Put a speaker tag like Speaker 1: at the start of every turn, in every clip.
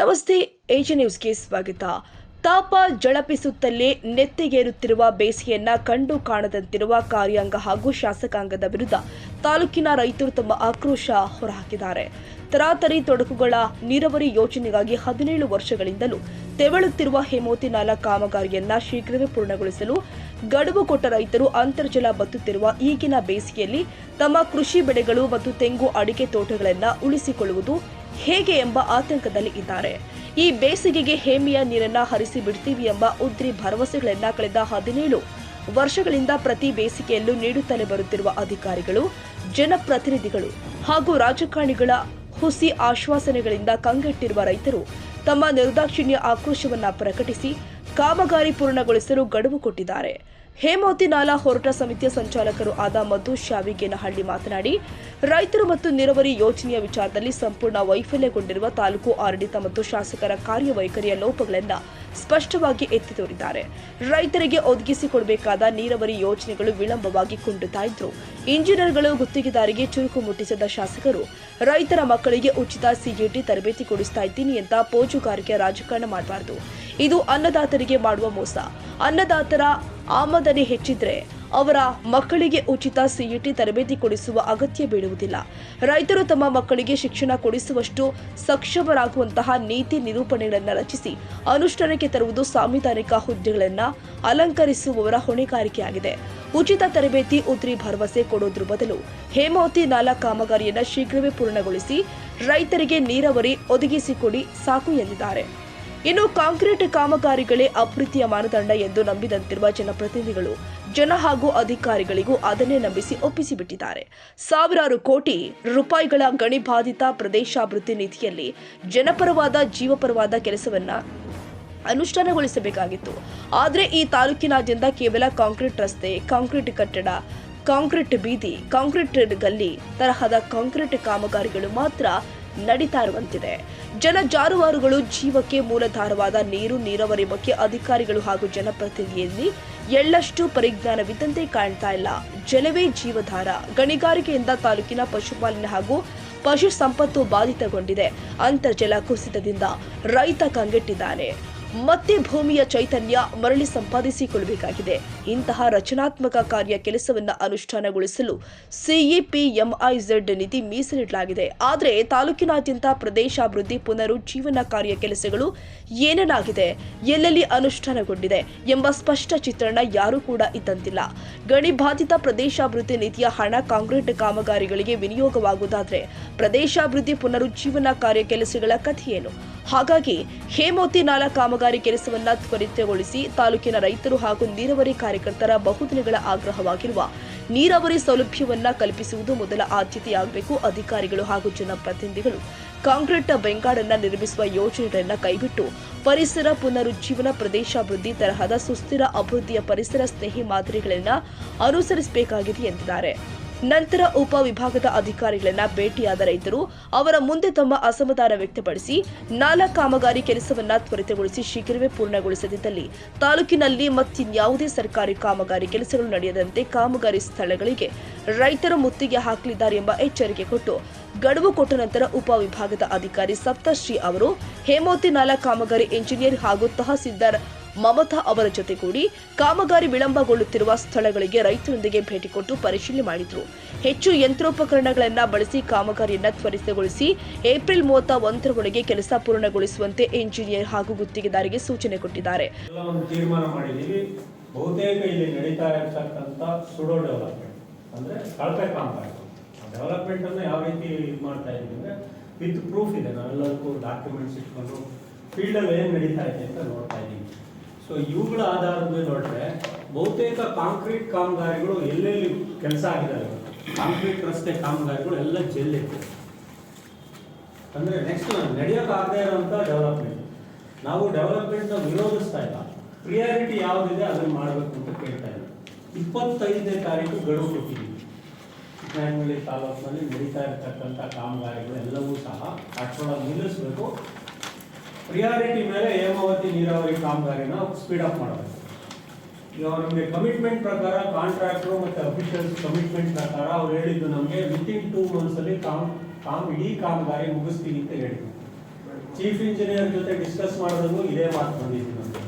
Speaker 1: ನಮಸ್ತೆ, ಏಜೆ ನ್ಯೂಸ್ಗೆ ಸ್ವಾಗತ. ತಾಪ ಝಳಪಿಸುತ್ತಲೇ ನೆತ್ತಿಗೇರುತ್ತಿರುವ ಬೇಸಿಗೆಯನ್ನ ಕಂಡು ಕಾಣದಂತಿರುವ ಕಾರ್ಯಾಂಗ ಹಾಗೂ ಶಾಸಕಾಂಗದ ವಿರುದ್ಧ ತಾಲೂಕಿನ ರೈತರು ತಮ್ಮ ಆಕ್ರೋಶ ಹೊರಹಾಕಿದ್ದಾರೆ. ತರಾತರಿ ತೊಡಕುಗಳ ನೀರಾವರಿ ಯೋಜನೆಗಾಗಿ 17 ವರ್ಷಗಳಿಂದಲೂ ತೆವಳುತ್ತಿರುವ ಹೇಮಾವತಿ ನಾಲಾ ಕಾಮಗಾರಿಯನ್ನ ಶೀಘ್ರವೇ ಪೂರ್ಣಗೊಳಿಸಲು ಗಡುವು ಕೊಟ್ಟ ರೈತರು ಅಂತರ್ಜಲ ಬತ್ತುತ್ತಿರುವ ಈಗಿನ ಬೇಸಿಗೆಯಲ್ಲಿ ತಮ್ಮ ಕೃಷಿ ಬೆಳೆಗಳು ಮತ್ತು ತೆಂಗು ಅಡಿಕೆ ತೋಟಗಳನ್ನು ಉಳಿಸಿಕೊಳ್ಳುವುದು ಹೇಗೆ ಎಂಬ ಆತಂಕದಲ್ಲಿ ಇದ್ದಾರೆ. ಈ ಬೇಸಿಗೆಗೆ ಹೇಮಿಯ ನೀರನ್ನ ಹರಿಸಿ ಬಿಡ್ತೀವಿ ಎಂಬ ಉದ್ರಿ ಭರವಸೆಗಳನ್ನ ಕಳೆದ 17 ವರ್ಷಗಳಿಂದ ಪ್ರತಿ ಬೇಸಿಗೆಯಲ್ಲೂ ನೀಡುತ್ತಲೇ ಬರುತ್ತಿರುವ ಅಧಿಕಾರಿಗಳು, ಜನಪ್ರತಿನಿಧಿಗಳು ಹಾಗೂ ರಾಜಕಾರಣಿಗಳ ಹುಸಿ ಆಶ್ವಾಸನೆಗಳಿಂದ ಕಂಗೆಟ್ಟಿರುವ ರೈತರು ತಮ್ಮ ನಿರ್ದಾಕ್ಷಿಣ್ಯ ಆಕ್ರೋಶವನ್ನ ಪ್ರಕಟಿಸಿ ಕಾಮಗಾರಿ ಪೂರ್ಣಗೊಳಿಸಲು ಗಡುವು ಕೊಟ್ಟಿದ್ದಾರೆ. ಹೇಮಾವತಿ ನಾಲಾ ಹೋರಾಟ ಸಮಿತಿಯ ಸಂಚಾಲಕರು ಆದ ಮಧು ಶಾವಿಗೇನಹಳ್ಳಿ ಮಾತನಾಡಿ, ರೈತರು ಮತ್ತು ನೀರಾವರಿ ಯೋಜನೆಯ ವಿಚಾರದಲ್ಲಿ ಸಂಪೂರ್ಣ ವೈಫಲ್ಯಗೊಂಡಿರುವ ತಾಲೂಕು ಆಡಳಿತ ಮತ್ತು ಶಾಸಕರ ಕಾರ್ಯವೈಖರಿಯ ಲೋಪಗಳನ್ನು ಸ್ಪಷ್ಟವಾಗಿ ಎತ್ತಿ ತೋರಿದ್ದಾರೆ. ರೈತರಿಗೆ ಒದಗಿಸಿಕೊಡಬೇಕಾದ ನೀರಾವರಿ ಯೋಜನೆಗಳು ವಿಳಂಬವಾಗಿ ಕುಂಟುತ್ತಾ ಇದ್ರು. ಇಂಜಿನಿಯರ್ಗಳು ಗುತ್ತಿಗೆದಾರಿಗೆ ಚುರುಕು ಮುಟ್ಟಿಸಿದ ಶಾಸಕರು ರೈತರ ಮಕ್ಕಳಿಗೆ ಉಚಿತ ಸಿಇಟಿ ತರಬೇತಿ ಕೊಡಿಸ್ತಾ ಇದ್ದೀನಿ ಅಂತ ಪೋಜುಗಾರಿಕೆ ರಾಜಕಾರಣ ಮಾಡಬಾರದು. ಇದು ಅನ್ನದಾತರಿಗೆ ಮಾಡುವ ಮೋಸ. ಅನ್ನದಾತರ ಆಮದನಿ ಹೆಚ್ಚಿದ್ರೆ ಅವರ ಮಕ್ಕಳಿಗೆ ಉಚಿತ ಸಿಇಟಿ ತರಬೇತಿ ಕೊಡಿಸುವ ಅಗತ್ಯ ಬೀಳುವುದಿಲ್ಲ. ರೈತರು ತಮ್ಮ ಮಕ್ಕಳಿಗೆ ಶಿಕ್ಷಣ ಕೊಡಿಸುವಷ್ಟು ಸಕ್ಷಮರಾಗುವಂತಹ ನೀತಿ ನಿರೂಪಣೆಗಳನ್ನು ರಚಿಸಿ ಅನುಷ್ಠಾನಕ್ಕೆ ತರುವುದು ಸಾಂವಿಧಾನಿಕ ಹುದ್ದೆಗಳನ್ನು ಅಲಂಕರಿಸುವವರ ಹೊಣೆಗಾರಿಕೆಯಾಗಿದೆ. ಉಚಿತ ತರಬೇತಿ ಉದ್ರಿ ಭರವಸೆ ಕೊಡೋದ್ರ ಬದಲು ಹೇಮಾವತಿ ನಾಲಾ ಕಾಮಗಾರಿಯನ್ನು ಶೀಘ್ರವೇ ಪೂರ್ಣಗೊಳಿಸಿ ರೈತರಿಗೆ ನೀರಾವರಿ ಒದಗಿಸಿಕೊಡಿ ಸಾಕು ಎಂದಿದ್ದಾರೆ. ಇನ್ನು ಕಾಂಕ್ರೀಟ್ ಕಾಮಗಾರಿಗಳೇ ಅಭಿವೃದ್ಧಿಯ ಮಾನದಂಡ ಎಂದು ನಂಬಿದಂತಿರುವ ಜನಪ್ರತಿನಿಧಿಗಳು, ಜನ ಹಾಗೂ ಅಧಿಕಾರಿಗಳಿಗೂ ಅದನ್ನೇ ನಂಬಿಸಿ ಒಪ್ಪಿಸಿಬಿಟ್ಟಿದ್ದಾರೆ. ಸಾವಿರಾರು ಕೋಟಿ ರೂಪಾಯಿಗಳ ಗಣಿಬಾಧಿತ ಪ್ರದೇಶಾಭಿವೃದ್ಧಿ ನಿಧಿಯಲ್ಲಿ ಜನಪರವಾದ ಜೀವಪರವಾದ ಕೆಲಸವನ್ನ ಅನುಷ್ಠಾನಗೊಳಿಸಬೇಕಾಗಿತ್ತು. ಆದರೆ ಈ ತಾಲೂಕಿನಾದ್ಯಂತ ಕೇವಲ ಕಾಂಕ್ರೀಟ್ ರಸ್ತೆ, ಕಾಂಕ್ರೀಟ್ ಕಟ್ಟಡ, ಕಾಂಕ್ರೀಟ್ ಬೀದಿ, ಕಾಂಕ್ರೀಟ್ ಗಲ್ಲಿ ತರಹದ ಕಾಂಕ್ರೀಟ್ ಕಾಮಗಾರಿಗಳು ಮಾತ್ರ ನಡೀತಾ ಇರುವಂತಿದೆ. ಜನ ಜಾನುವಾರುಗಳು ಜೀವಕ್ಕೆ ಮೂಲಾಧಾರವಾದ ನೀರು, ನೀರಾವರಿ ಬಗ್ಗೆ ಅಧಿಕಾರಿಗಳು ಹಾಗೂ ಜನಪ್ರತಿನಿಧಿಯಲ್ಲಿ ಎಳ್ಳಷ್ಟು ಪರಿಜ್ಞಾನವಿದ್ದಂತೆ ಕಾಣ್ತಾ ಇಲ್ಲ. ಜಲವೇ ಜೀವಧಾರ. ಗಣಿಗಾರಿಕೆಯಿಂದ ತಾಲೂಕಿನ ಪಶುಪಾಲನೆ ಹಾಗೂ ಪಶು ಸಂಪತ್ತು ಬಾಧಿತಗೊಂಡಿದೆ. ಅಂತರ್ಜಲ ಕುಸಿತದಿಂದ ರೈತ ಕಂಗೆಟ್ಟಿದ್ದಾನೆ. ಮತ್ತೆ ಭೂಮಿಯ ಚೈತನ್ಯ ಮರಳಿ ಸಂಪಾದಿಸಿಕೊಳ್ಳಬೇಕಾಗಿದೆ. ಇಂತಹ ರಚನಾತ್ಮಕ ಕಾರ್ಯ ಕೆಲಸವನ್ನು ಅನುಷ್ಠಾನಗೊಳಿಸಲು ಸಿಇಪಿಎಂಐಝೆಡ್ ನಿಧಿ ಮೀಸಲಿಡಲಾಗಿದೆ. ಆದರೆ ತಾಲೂಕಿನಾದ್ಯಂತ ಪ್ರದೇಶಾಭಿವೃದ್ಧಿ ಪುನರುಜ್ಜೀವನ ಕಾರ್ಯ ಕೆಲಸಗಳು ಏನೇನಾಗಿದೆ, ಎಲ್ಲೆಲ್ಲಿ ಅನುಷ್ಠಾನಗೊಂಡಿದೆ ಎಂಬ ಸ್ಪಷ್ಟ ಚಿತ್ರಣ ಯಾರೂ ಕೂಡ ಇದ್ದಂತಿಲ್ಲ. ಗಣಿಬಾಧಿತ ಪ್ರದೇಶಾಭಿವೃದ್ಧಿ ನಿಧಿಯ ಹಣ ಕಾಂಕ್ರೀಟ್ ಕಾಮಗಾರಿಗಳಿಗೆ ವಿನಿಯೋಗವಾಗುವುದಾದರೆ ಪ್ರದೇಶಾಭಿವೃದ್ಧಿ ಪುನರುಜ್ಜೀವನ ಕಾರ್ಯ ಕೆಲಸಗಳ ಕಥೆಯೇನು? ಹಾಗಾಗಿ ಹೇಮಾವತಿ ನಾಲಾ ಕಾಮಗಾರಿ ಕೆಲಸವನ್ನ ತ್ವರಿತಗೊಳಿಸಿ ತಾಲೂಕಿನ ರೈತರು ಹಾಗೂ ನೀರಾವರಿ ಕಾರ್ಯಕರ್ತರ ಬಹುದಿನಗಳ ಆಗ್ರಹವಾಗಿರುವ ನೀರಾವರಿ ಸೌಲಭ್ಯವನ್ನ ಕಲ್ಪಿಸುವುದು ಮೊದಲ ಆದ್ಯತೆಯಾಗಬೇಕು. ಅಧಿಕಾರಿಗಳು ಹಾಗೂ ಜನಪ್ರತಿನಿಧಿಗಳು ಕಾಂಕ್ರೀಟ್ ಬೆಂಗಾಡನ್ನ ನಿರ್ಮಿಸುವ ಯೋಜನೆಗಳನ್ನು ಕೈಬಿಟ್ಟು ಪರಿಸರ ಪುನರುಜ್ಜೀವನ, ಪ್ರದೇಶಾಭಿವೃದ್ಧಿ ತರಹದ ಸುಸ್ಥಿರ ಅಭಿವೃದ್ಧಿಯ ಪರಿಸರ ಸ್ನೇಹಿ ಮಾದರಿಗಳನ್ನು ಅನುಸರಿಸಬೇಕಾಗಿದೆ ಎಂದಿದ್ದಾರೆ. ನಂತರ ಉಪವಿಭಾಗದ ಅಧಿಕಾರಿಗಳನ್ನ ಭೇಟಿಯಾದ ರೈತರು ಅವರ ಮುಂದೆ ತಮ್ಮ ಅಸಮಾಧಾನ ವ್ಯಕ್ತಪಡಿಸಿ ನಾಲಾ ಕಾಮಗಾರಿ ಕೆಲಸವನ್ನ ತ್ವರಿತಗೊಳಿಸಿ ಶೀಘ್ರವೇ ಪೂರ್ಣಗೊಳಿಸದಿದ್ದಲ್ಲಿ ತಾಲೂಕಿನಲ್ಲಿ ಮತ್ತಿನ್ಯಾವುದೇ ಸರ್ಕಾರಿ ಕಾಮಗಾರಿ ಕೆಲಸಗಳು ನಡೆಯದಂತೆ ಕಾಮಗಾರಿ ಸ್ಥಳಗಳಿಗೆ ರೈತರು ಮುತ್ತಿಗೆ ಹಾಕಲಿದ್ದಾರೆ ಎಂಬ ಎಚ್ಚರಿಕೆ ಕೊಟ್ಟು ಗಡುವು ಕೊಟ್ಟ ನಂತರ ಉಪವಿಭಾಗದ ಅಧಿಕಾರಿ ಸಪ್ತಶ್ರೀ ಅವರು ಹೇಮಾವತಿ ನಾಲಾ ಕಾಮಗಾರಿ ಇಂಜಿನಿಯರ್ ಹಾಗೂ ತಹಸೀಲ್ದಾರ್ ಮಮತಾ ಅವರ ಜೊತೆಗೂಡಿ ಕಾಮಗಾರಿ ವಿಳಂಬಗೊಳ್ಳುತ್ತಿರುವ ಸ್ಥಳಗಳಿಗೆ ರೈತರೊಂದಿಗೆ ಭೇಟಿ ಕೊಟ್ಟು ಪರಿಶೀಲನೆ ಮಾಡಿದ್ರು. ಹೆಚ್ಚು ಯಂತ್ರೋಪಕರಣಗಳನ್ನು ಬಳಸಿ ಕಾಮಗಾರಿಯನ್ನು ತ್ವರಿತಗೊಳಿಸಿ ಏಪ್ರಿಲ್ 31ರ ಒಳಗೆ ಕೆಲಸ ಪೂರ್ಣಗೊಳಿಸುವಂತೆ ಇಂಜಿನಿಯರ್ ಹಾಗೂ ಗುತ್ತಿಗೆದಾರರಿಗೆ ಸೂಚನೆ ಕೊಟ್ಟಿದ್ದಾರೆ.
Speaker 2: ತೀರ್ಮಾನ ಮಾಡಿದ್ದೀವಿ. ಬಹುತೇಕ ಇಲ್ಲಿ ನಡೀತಾ ಇರತಕ್ಕಂಥ ಸುಡೋ ಡೆವಲಪ್ಮೆಂಟ್ ಅಂದ್ರೆ ಕಳಪೆ ಕಾಮಗಾರಿ ಡೆವಲಪ್ಮೆಂಟ್ ಅನ್ನು ಯಾವ ರೀತಿ ಇದು ಮಾಡ್ತಾ ಇದ್ದೀವಿ ಅಂದ್ರೆ ವಿತ್ ಪ್ರೂಫ್ ಇದೆ. ನಾವೆಲ್ಲರಿಗೂ ಡಾಕ್ಯುಮೆಂಟ್ಸ್ ಇಟ್ಕೊಂಡು ಫೀಲ್ಡಲ್ಲಿ ಏನು ನಡೀತಾ ಇದೆ ಅಂತ ನೋಡ್ತಾ ಇದ್ದೀವಿ. ಸೊ ಇವುಗಳ ಆಧಾರದ ಮೇಲೆ ನೋಡಿದ್ರೆ ಬಹುತೇಕ ಕಾಂಕ್ರೀಟ್ ಕಾಮಗಾರಿಗಳು ಎಲ್ಲೆಲ್ಲಿ ಕೆಲಸ ಆಗಿದ್ದಾವೆ, ಕಾಂಕ್ರೀಟ್ ರಸ್ತೆ ಕಾಮಗಾರಿಗಳು ಎಲ್ಲ ಜೆಲ್ಲಿತ್ತು. ಅಂದರೆ ನೆಕ್ಸ್ಟ್ ನಡೆಯೋಕ್ಕಾಗದೇ ಇರೋಂಥ ಡೆವಲಪ್ಮೆಂಟ್. ನಾವು ಡೆವಲಪ್ಮೆಂಟ್ನ ವಿರೋಧಿಸ್ತಾ ಇಲ್ಲ, ಪ್ರಿಯಾರಿಟಿ ಯಾವುದಿದೆ ಅದನ್ನು ಮಾಡಬೇಕು ಅಂತ ಕೇಳ್ತಾ ಇಲ್ಲ. 25ನೇ ತಾರೀಕು ಗಡುವು ಕೊಟ್ಟಿದ್ದೀವಿ. ಚಿಕ್ಕನಾಯಕನಹಳ್ಳಿ ತಾಲೂಕಿನಲ್ಲಿ ನಡೀತಾ ಇರತಕ್ಕಂಥ ಕಾಮಗಾರಿಗಳು ಎಲ್ಲವೂ ಸಹ ಅಷ್ಟರೊಳಗೆ ನಿಲ್ಲಿಸಬೇಕು. ಪ್ರಿಯಾರಿಟಿ ಮೇಲೆ ಹೇಮಾವತಿ ನೀರಾವರಿ ಕಾಮಗಾರಿನ ಸ್ಪೀಡಪ್ ಮಾಡಬೇಕು. ಈಗ ನಮಗೆ ಕಮಿಟ್ಮೆಂಟ್ ಪ್ರಕಾರ ಕಾಂಟ್ರಾಕ್ಟರು ಮತ್ತು ಅಫಿಷಿಯಲ್ಸ್ ಕಮಿಟ್ಮೆಂಟ್ ಪ್ರಕಾರ ಅವ್ರು ಹೇಳಿದ್ದು ನಮಗೆ ವಿತಿನ್ 2 ಮಂತ್ಸಲ್ಲಿ ಇಡೀ ಕಾಮಗಾರಿ ಮುಗಿಸ್ತೀವಿ ಅಂತ ಹೇಳಿದ್ರು. ಚೀಫ್ ಇಂಜಿನಿಯರ್ ಜೊತೆ ಡಿಸ್ಕಸ್ ಮಾಡಿದ್ರು ಇದೇ ಮಾತು ಬಂದಿದ್ದು ನಮಗೆ.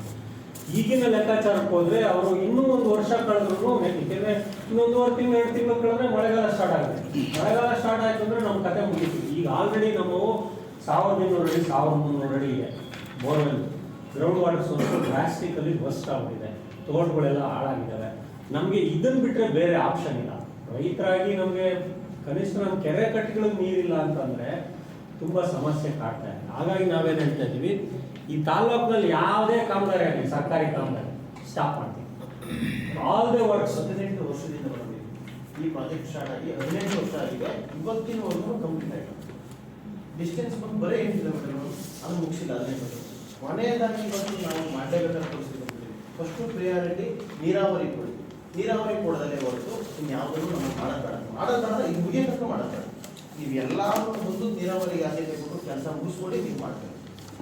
Speaker 2: ಈಗಿನ ಲೆಕ್ಕಾಚಾರಕ್ಕೆ ಹೋದ್ರೆ ಅವರು ಇನ್ನೂ 1 ವರ್ಷ ಕಳೆದ್ರು ಯಾಕೆಂದ್ರೆ ಇನ್ನೊಂದುವರೆ ತಿಂಗಳು 2 ತಿಂಗಳು ಕಳೆದ್ರೆ ಮಳೆಗಾಲ ಸ್ಟಾರ್ಟ್ ಆಗುತ್ತೆ. ಮಳೆಗಾಲ ಸ್ಟಾರ್ಟ್ ಆಯ್ತು ಅಂದ್ರೆ ನಮ್ಮ ಕತೆ ಮುಗೀತು. ಈಗ ಆಲ್ರೆಡಿ ನಮ್ಮ 1200 ಅಡಿ 1300 ಅಡಿ ಇದೆ borewell. Ground water source drastically worst ಆಗ್ಬಿಟ್ಟಿದೆ. ತೋಟಗಳೆಲ್ಲ ಹಾಳಾಗಿದ್ದಾವೆ. ನಮಗೆ ಇದನ್ನು ಬಿಟ್ಟರೆ ಬೇರೆ ಆಪ್ಷನ್ ಇಲ್ಲ. ರೈತರಾಗಿ ನಮಗೆ ಕನಿಷ್ಠ ನಮ್ಮ ಕೆರೆ ಕಟ್ಟೆಗಳಿಗೆ ನೀರಿಲ್ಲ ಅಂತಂದರೆ ತುಂಬ ಸಮಸ್ಯೆ ಕಾಡ್ತಾ ಇದೆ. ಹಾಗಾಗಿ ನಾವೇನು ಹೇಳ್ತಾ ಇದ್ದೀವಿ, ಈ ತಾಲ್ಲೂಕಿನಲ್ಲಿ ಯಾವುದೇ ಕಾಮಗಾರಿ ಆಗಲಿ ಸರ್ಕಾರಿ ಕಾಮಗಾರಿ ಸ್ಟಾಪ್ ಮಾಡ್ತೀವಿ. ಆಲ್ ದ ವರ್ಕ್ಸ್
Speaker 3: 18 ವರ್ಷದಿಂದ ಬಂದಿದೆ. ಈ ಪ್ರಾಜೆಕ್ಟ್ ಸ್ಟಾರ್ಟ್ ಆಗಿ 18 ವರ್ಷ ಆಗಿದೆ. ಇವತ್ತಿನವರೆಗೂ ಕಂಪ್ಲೀಟ್ ಆಯಿತು. ಡಿಸ್ಟೆನ್ಸ್ ಬಂದು ಬರೀ 8 ಕಿಲೋಮೀಟರ್ಗಳು ಅದು ಮುಗಿಸಿಲ್ಲ. 18 ವರ್ಷ ಕೊನೆಯದಾಗಿ ಇವತ್ತು ನಾವು ಮಾಡಲೇಬೇಕಾದ ಪರಿಸ್ಥಿತಿ ಬಂದಿದ್ದೀವಿ. ಫಸ್ಟು ಪ್ರಿಯಾರಿಟಿ ನೀರಾವರಿ ಕೊಡಿ. ನೀರಾವರಿ ಕೊಡೋದಲ್ಲೇ ಹೊರತು ಇನ್ಯಾವುದನ್ನು ನಮಗೆ ಮಾಡೋದು ಇದು ಮುಗಿಯ ತನಕ ಮಾಡೋದು. ನೀವು ಎಲ್ಲರೂ ಒಂದು ನೀರಾವರಿಗೆ ಆದ್ಯತೆ ಕೊಟ್ಟು ಕೆಲಸ ಮುಗಿಸ್ಕೊಡಿ, ನೀವು ಮಾಡ್ತೀವಿ.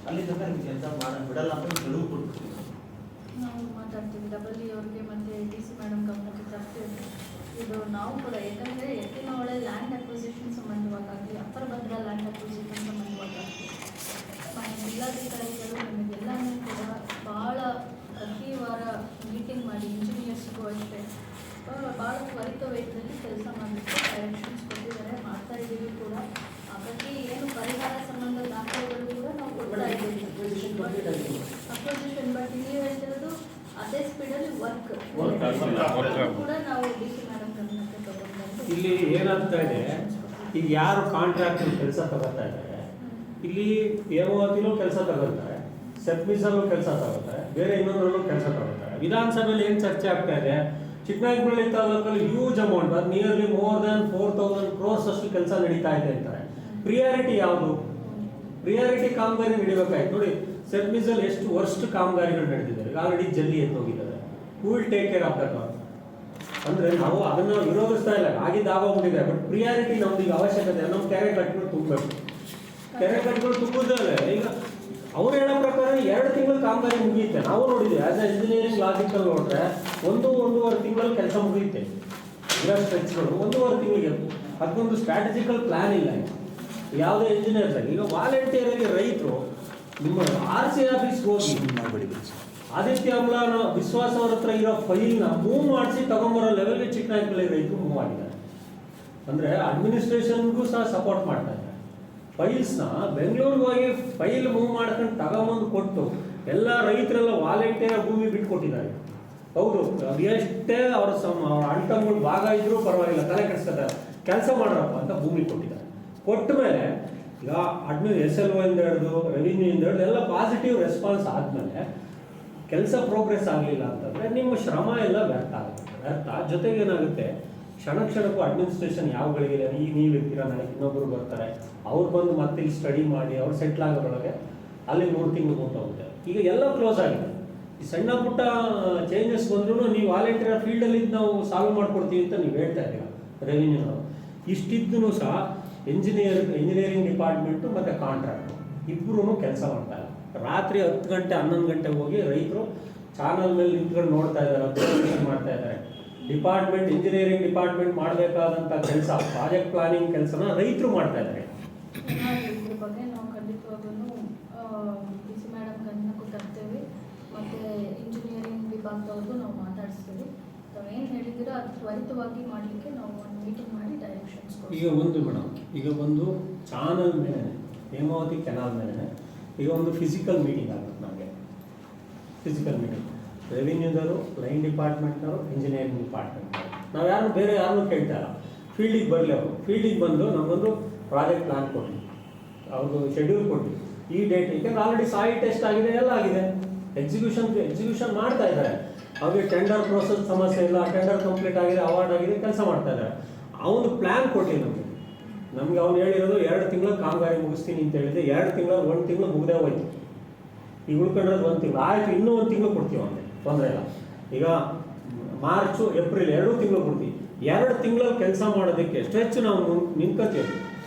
Speaker 3: ಅಲ್ಲಿ ತನಕ ನಿಮ್ಗೆ ಕೆಲಸ ಮಾಡೋದು ಬಿಡಲ್ಲ ಅಂತ ಗೆಲುವು ಕೊಡ್ತೀವಿ.
Speaker 4: ನಾವು ಮಾತಾಡ್ತೀವಿ ಡಬಲ್ ಅವ್ರಿಗೆ ಮತ್ತು DC ಮೇಡಮ್ ಗಮನಕ್ಕೆ ತರ್ತೇವೆ. ಇದು ನಾವು ಕೂಡ ಯಾಕಂದರೆ ಎತ್ತಿನಹೊಳೆ ಲ್ಯಾಂಡ್ ಅಕ್ವಿಸಿಷನ್ ಸಂಬಂಧವಾಗಲಿ ಅಪ್ಪರ ಭದ್ರಾ ಲ್ಯಾಂಡ್ ಅಕ್ವಿಸಿಷನ್ ಸಂಬಂಧವಾಗಲಿ ಜಿಲ್ಲಾಧಿಕಾರಿಗಳು ನಮಗೆಲ್ಲನೂ ಕೂಡ ಭಾಳ ಪ್ರತಿ ವಾರ ಮೀಟಿಂಗ್ ಮಾಡಿ ಇಂಜಿನಿಯರ್ಸ್ಗೂ ಅಷ್ಟೇ ಭಾಳ ತ್ವರಿತ ವೇಗದಲ್ಲಿ ಕೆಲಸ ಮಾಡಲಿಕ್ಕೆ ಡೈರೆಕ್ಷನ್ಸ್ ಕೊಟ್ಟಿದ್ದಾರೆ. ಮಾಡ್ತಾ ಇದ್ದೀವಿ ಕೂಡ. ಹಾಗಾಗಿ ಏನು ಪರಿಹಾರ ಸಂಬಂಧ ದಾಖಲೆಗಳು ಕೂಡ ನಾವು ಕೊಡ್ತಾ ಇದ್ದೀವಿ. ಅಪೋಸಿಷನ್ ಬಟ್ ನೀವು ಹೇಳ್ತಿರೋದು ಅದೇ ಸ್ಪೀಡಲ್ಲಿ ವರ್ಕ್ ಕೂಡ ನಾವು DC ಮೇಡಮ್ ಗಮನಕ್ಕೆ ತಗೊಂಡು
Speaker 2: ಇಲ್ಲಿ ಏನಾಗ್ತಾ ಇದೆ, ಈಗ ಯಾರು ಕಾಂಟ್ರಾಕ್ಟರ್ ಕೆಲಸ ತಗೋತಾ ಇದ್ದಾರೆ, ಇಲ್ಲಿ ಹೇಮಾವತಿಲೂ ಕೆಲಸ ತಗೋತಾರೆ, ಸೆಪ್ಮಿಸಲ್ಲೂ ಕೆಲಸ ತಗೋತಾರೆ, ಬೇರೆ ಇನ್ನೊಂದರಲ್ಲೂ ಕೆಲಸ ತಗೋತಾರೆ. ವಿಧಾನಸಭೆಯಲ್ಲಿ ಏನು ಚರ್ಚೆ ಆಗ್ತಾ ಇದೆ, ಚಿಕ್ಕನಾಯಕನಹಳ್ಳಿ ತಾಲೂಕಲ್ಲಿ ಹ್ಯೂಜ್ ಅಮೌಂಟ್, ಅದು ನಿಯರ್ಲಿ more than 4000 crores ಅಷ್ಟು ಕೆಲಸ ನಡೀತಾ ಇದೆ ಅಂತಾರೆ. ಪ್ರಿಯಾರಿಟಿ ಯಾವುದು? ಪ್ರಿಯಾರಿಟಿ ಕಾಮಗಾರಿ ನಡಿಬೇಕಾಯ್ತು. ನೋಡಿ ಸೆಪ್ಮಿಸಲ್ ಎಷ್ಟು ವರ್ಸ್ಟ್ ಕಾಮಗಾರಿಗಳು ನಡೆದಿದ್ದಾರೆ. ಆಲ್ರೆಡಿ ಜಲ್ಲಿ ಎತ್ತೋಗಿದ್ದಾರೆ. Who will take care of that? ಅಂದ್ರೆ ನಾವು ಅದನ್ನ ವಿರೋಧಿಸ್ತಾ ಇಲ್ಲ, ಆಗೋಗ್ಬಿಟ್ಟಿದೆ. ಬಟ್ ಪ್ರಿಯಾರಿಟಿ ನಮ್ದು ಈಗ ಅವಶ್ಯಕತೆ. ನಮ್ಮ ಕೆರೆ ಕಟ್ಟಗಳು ತುಂಬಬೇಕು. ಕೆರೆ ಕಟ್ಟಗಳು ತುಂಬುದಲ್ಲ. ಈಗ ಅವ್ರು ಹೇಳೋ ಪ್ರಕಾರ 2 ತಿಂಗಳು ಕಾಮಗಾರಿ ಮುಗಿಯುತ್ತೆ. ನಾವು ನೋಡಿದ್ವಿ ಆಸ್ ಎ ಇಂಜಿನಿಯರಿಂಗ್ ಲಾಜಿಕಲ್ ನೋಡ್ರೆ 1-1.5 ತಿಂಗಳಲ್ಲಿ ಕೆಲಸ ಮುಗಿಯುತ್ತೆ. ಇರೋ ಸ್ಟ್ರೆಚ್ಗಳು 1.5 ತಿಂಗಳಿಗೆ. ಅದಕ್ಕೊಂದು ಸ್ಟ್ರಾಟಜಿಕಲ್ ಪ್ಲಾನ್ ಇಲ್ಲ ಯಾವುದೇ ಇಂಜಿನಿಯರ್ಸ್ ಆಗಿ. ಈಗ ವಾಲಂಟಿಯರ್ ಆಗಿ ರೈತರು ನಿಮ್ಮ RC ಆಫೀಸ್ಗೆ ಹೋಗಿ ಆದಿತ್ಯ ಅಮ್ಲಾನ ವಿಶ್ವಾಸ ಅವ್ರ ಹತ್ರ ಇರೋ ಫೈಲ್ನ ಮೂವ್ ಮಾಡಿಸಿ ತಗೊಂಬರೋ ಲೆವೆಲ್ಗೆ ಚಿಕ್ಕನಾಯಕನಹಳ್ಳಿ ರೈತರು ಮೂವ್ ಆಗಿದ್ದಾರೆ. ಅಂದರೆ ಅಡ್ಮಿನಿಸ್ಟ್ರೇಷನ್ಗೂ ಸಹ ಸಪೋರ್ಟ್ ಮಾಡ್ತಾ ಇದ್ದಾರೆ. ಫೈಲ್ಸ್ನ ಬೆಂಗಳೂರಿಗೆ ಹೋಗಿ ಫೈಲ್ ಮೂವ್ ಮಾಡ್ಕೊಂಡು ತಗೊಂಬಂದು ಕೊಟ್ಟು ಎಲ್ಲ ರೈತರೆಲ್ಲ ವಾಲಂಟಿಯರ್ ಭೂಮಿ ಬಿಟ್ಕೊಟ್ಟಿದ್ದಾರೆ. ಹೌದು, ಎಷ್ಟೇ ಅವ್ರ ಅಣ್ತಂಗಳು ಭಾಗ ಇದ್ರೂ ಪರವಾಗಿಲ್ಲ, ತಲೆ ಕೆಡಿಸ್ಕೊತಾರೆ, ಕೆಲಸ ಮಾಡ್ರಪ್ಪ ಅಂತ ಭೂಮಿ ಕೊಟ್ಟಿದ್ದಾರೆ. ಕೊಟ್ಟ ಮೇಲೆ ಈಗ SLO ಇಂದ ಹಿಡಿದು ರೆವಿನ್ಯೂ ಇಂದ ಹಿಡಿದು ಎಲ್ಲ ಪಾಸಿಟಿವ್ ರೆಸ್ಪಾನ್ಸ್ ಆದಮೇಲೆ ಕೆಲಸ ಪ್ರೋಗ್ರೆಸ್ ಆಗಲಿಲ್ಲ ಅಂತಂದರೆ ನಿಮ್ಮ ಶ್ರಮ ಎಲ್ಲ ವ್ಯರ್ಥ ಆಗುತ್ತೆ. ಜೊತೆಗೆ ಏನಾಗುತ್ತೆ, ಕ್ಷಣಕ್ಕೂ ಅಡ್ಮಿನಿಸ್ಟ್ರೇಷನ್ ಯಾವಗಳಿಗೆ ಈಗ ನೀವು ಇರ್ತೀರ, ನನಗೆ ಇನ್ನೊಬ್ಬರು ಬರ್ತಾರೆ, ಅವ್ರು ಬಂದು ಮತ್ತೆ ಇಲ್ಲಿ ಸ್ಟಡಿ ಮಾಡಿ ಅವ್ರು ಸೆಟ್ಲ್ ಆಗೋದ್ರೊಳಗೆ ಅಲ್ಲಿ 3 ತಿಂಗಳು ಹೋಗುತ್ತೆ. ಈಗ ಎಲ್ಲ ಕ್ಲೋಸ್ ಆಗಿದೆ. ಈ ಸಣ್ಣ ಪುಟ್ಟ ಚೇಂಜಸ್ ಬಂದ್ರೂ ನೀವು ವಾಲಂಟಿಯರ್ ಫೀಲ್ಡಲ್ಲಿ ನಾವು ಸಾಲ್ವ್ ಮಾಡ್ಕೊಡ್ತೀವಿ ಅಂತ ನೀವು ಹೇಳ್ತಾ ಇದ್ದೀರಾ ರೆವಿನ್ಯೂನವರು. ಇಷ್ಟಿದ್ದೂ ಸಹ ಇಂಜಿನಿಯರಿಂಗ್ ಡಿಪಾರ್ಟ್ಮೆಂಟು ಮತ್ತು ಕಾಂಟ್ರಾಕ್ಟು ಇಬ್ಬರೂ ಕೆಲಸ ಮಾಡ್ತಾರೆ. ರಾತ್ರಿ 10 ಗಂಟೆ 11 ಗಂಟೆಗೆ ಹೋಗಿ ರೈತರು ಚಾನಲ್ ಮೇಲೆ ನಿಂತ್ಕೊಂಡು ನೋಡ್ತಾ ಇದ್ದಾರೆ, ಅಬ್ಸರ್ವೇಷನ್ ಮಾಡ್ತಾ ಇದ್ದಾರೆ. ಇಂಜಿನಿಯರಿಂಗ್ ಡಿಪಾರ್ಟ್ಮೆಂಟ್ ಮಾಡಬೇಕಾದಂಥ ಕೆಲಸ, ಪ್ರಾಜೆಕ್ಟ್ ಪ್ಲಾನಿಂಗ್ ಕೆಲಸನ ರೈತರು ಮಾಡ್ತಾ ಇದ್ದಾರೆ.
Speaker 4: ಇದ್ರ ಬಗ್ಗೆ ನಾವು ಖಂಡಿತವಾಗೂ DC ಮೇಡಮ್ ಗಮನಕ್ಕೂ ತರ್ತೇವೆ ಮತ್ತು ಇಂಜಿನಿಯರಿಂಗ್ ವಿಭಾಗದವ್ರಿಗೂ ನಾವು ಮಾತಾಡಿಸ್ತೀವಿ. ತಾವೇನು ಹೇಳಿದ್ದೀರೋ ಅದು ತ್ವರಿತವಾಗಿ ಮಾಡಲಿಕ್ಕೆ ನಾವು ಒಂದು ಮೀಟಿಂಗ್ ಮಾಡಿ ಡೈರೆಕ್ಷನ್ಸ್ ಕೊಡ್ತೀವಿ.
Speaker 2: ಈಗ ಒಂದು ಚಾನಲ್ ಮೇಲೆ ಹೇಮಾವತಿ ಕೆನಾಲ್ ಮೇಲೆ ಈಗ ಒಂದು ಫಿಸಿಕಲ್ ಮೀಟಿಂಗ್ ಆಗುತ್ತೆ. ನಮಗೆ ಫಿಸಿಕಲ್ ಮೀಟಿಂಗ್ ರೆವಿನ್ಯೂದವರು, ಲೈನ್ ಡಿಪಾರ್ಟ್ಮೆಂಟ್ನವರು, ಇಂಜಿನಿಯರಿಂಗ್ ಡಿಪಾರ್ಟ್ಮೆಂಟ್ನವರು, ನಾವು ಬೇರೆ ಯಾರನ್ನೂ ಕೇಳ್ತಾ ಇಲ್ಲ. ಫೀಲ್ಡಿಗೆ ಬರಲಿ ಅವರು. ಫೀಲ್ಡಿಗೆ ಬಂದು ನಮಗೊಂದು ಪ್ರಾಜೆಕ್ಟ್ ಪ್ಲಾನ್ ಕೊಡಿ, ಅವ್ರದ್ದು ಶೆಡ್ಯೂಲ್ ಕೊಡಿ, ಈ ಡೇಟ್. ಯಾಕೆಂದ್ರೆ ಆಲ್ರೆಡಿ ಸಾಯಿಲ್ ಟೆಸ್ಟ್ ಆಗಿದೆ, ಎಲ್ಲ ಆಗಿದೆ, ಎಕ್ಸಿಕ್ಯೂಷನ್ ಮಾಡ್ತಾ ಇದ್ದಾರೆ. ಅವ್ರಿಗೆ ಟೆಂಡರ್ ಪ್ರೋಸೆಸ್ ಸಮಸ್ಯೆ ಇಲ್ಲ, ಟೆಂಡರ್ ಕಂಪ್ಲೀಟ್ ಆಗಿದೆ, ಅವಾರ್ಡ್ ಆಗಿದೆ, ಕೆಲಸ ಮಾಡ್ತಾ ಇದ್ದಾರೆ. ಅವನು ಪ್ಲ್ಯಾನ್ ಕೊಡಲಿ ನಮಗೆ ಅವ್ನು ಹೇಳಿರೋದು 2 ತಿಂಗಳ ಕಾಮಗಾರಿ ಮುಗಿಸ್ತೀನಿ ಅಂತ ಹೇಳಿದೆ. 2 ತಿಂಗಳು 1 ತಿಂಗಳು ಮುಗ್ದೇ ಹೋಯ್ತು. ಈಗ ಉಳ್ಕೊಂಡ್ರೆ 1 ತಿಂಗಳು ಆಯಿತು, ಇನ್ನೂ 1 ತಿಂಗಳು ಕೊಡ್ತೀವಿ ಅವನಿಗೆ, ತೊಂದರೆ ಇಲ್ಲ. ಈಗ ಮಾರ್ಚು ಏಪ್ರಿಲ್ 2 ತಿಂಗಳು ಕೊಡ್ತೀವಿ. 2 ತಿಂಗಳಲ್ಲಿ ಕೆಲಸ ಮಾಡೋದಕ್ಕೆ ಸ್ಟ್ರೆಚ್ ನಾವು ನಿಂತ್ಕೊತೀವಿ.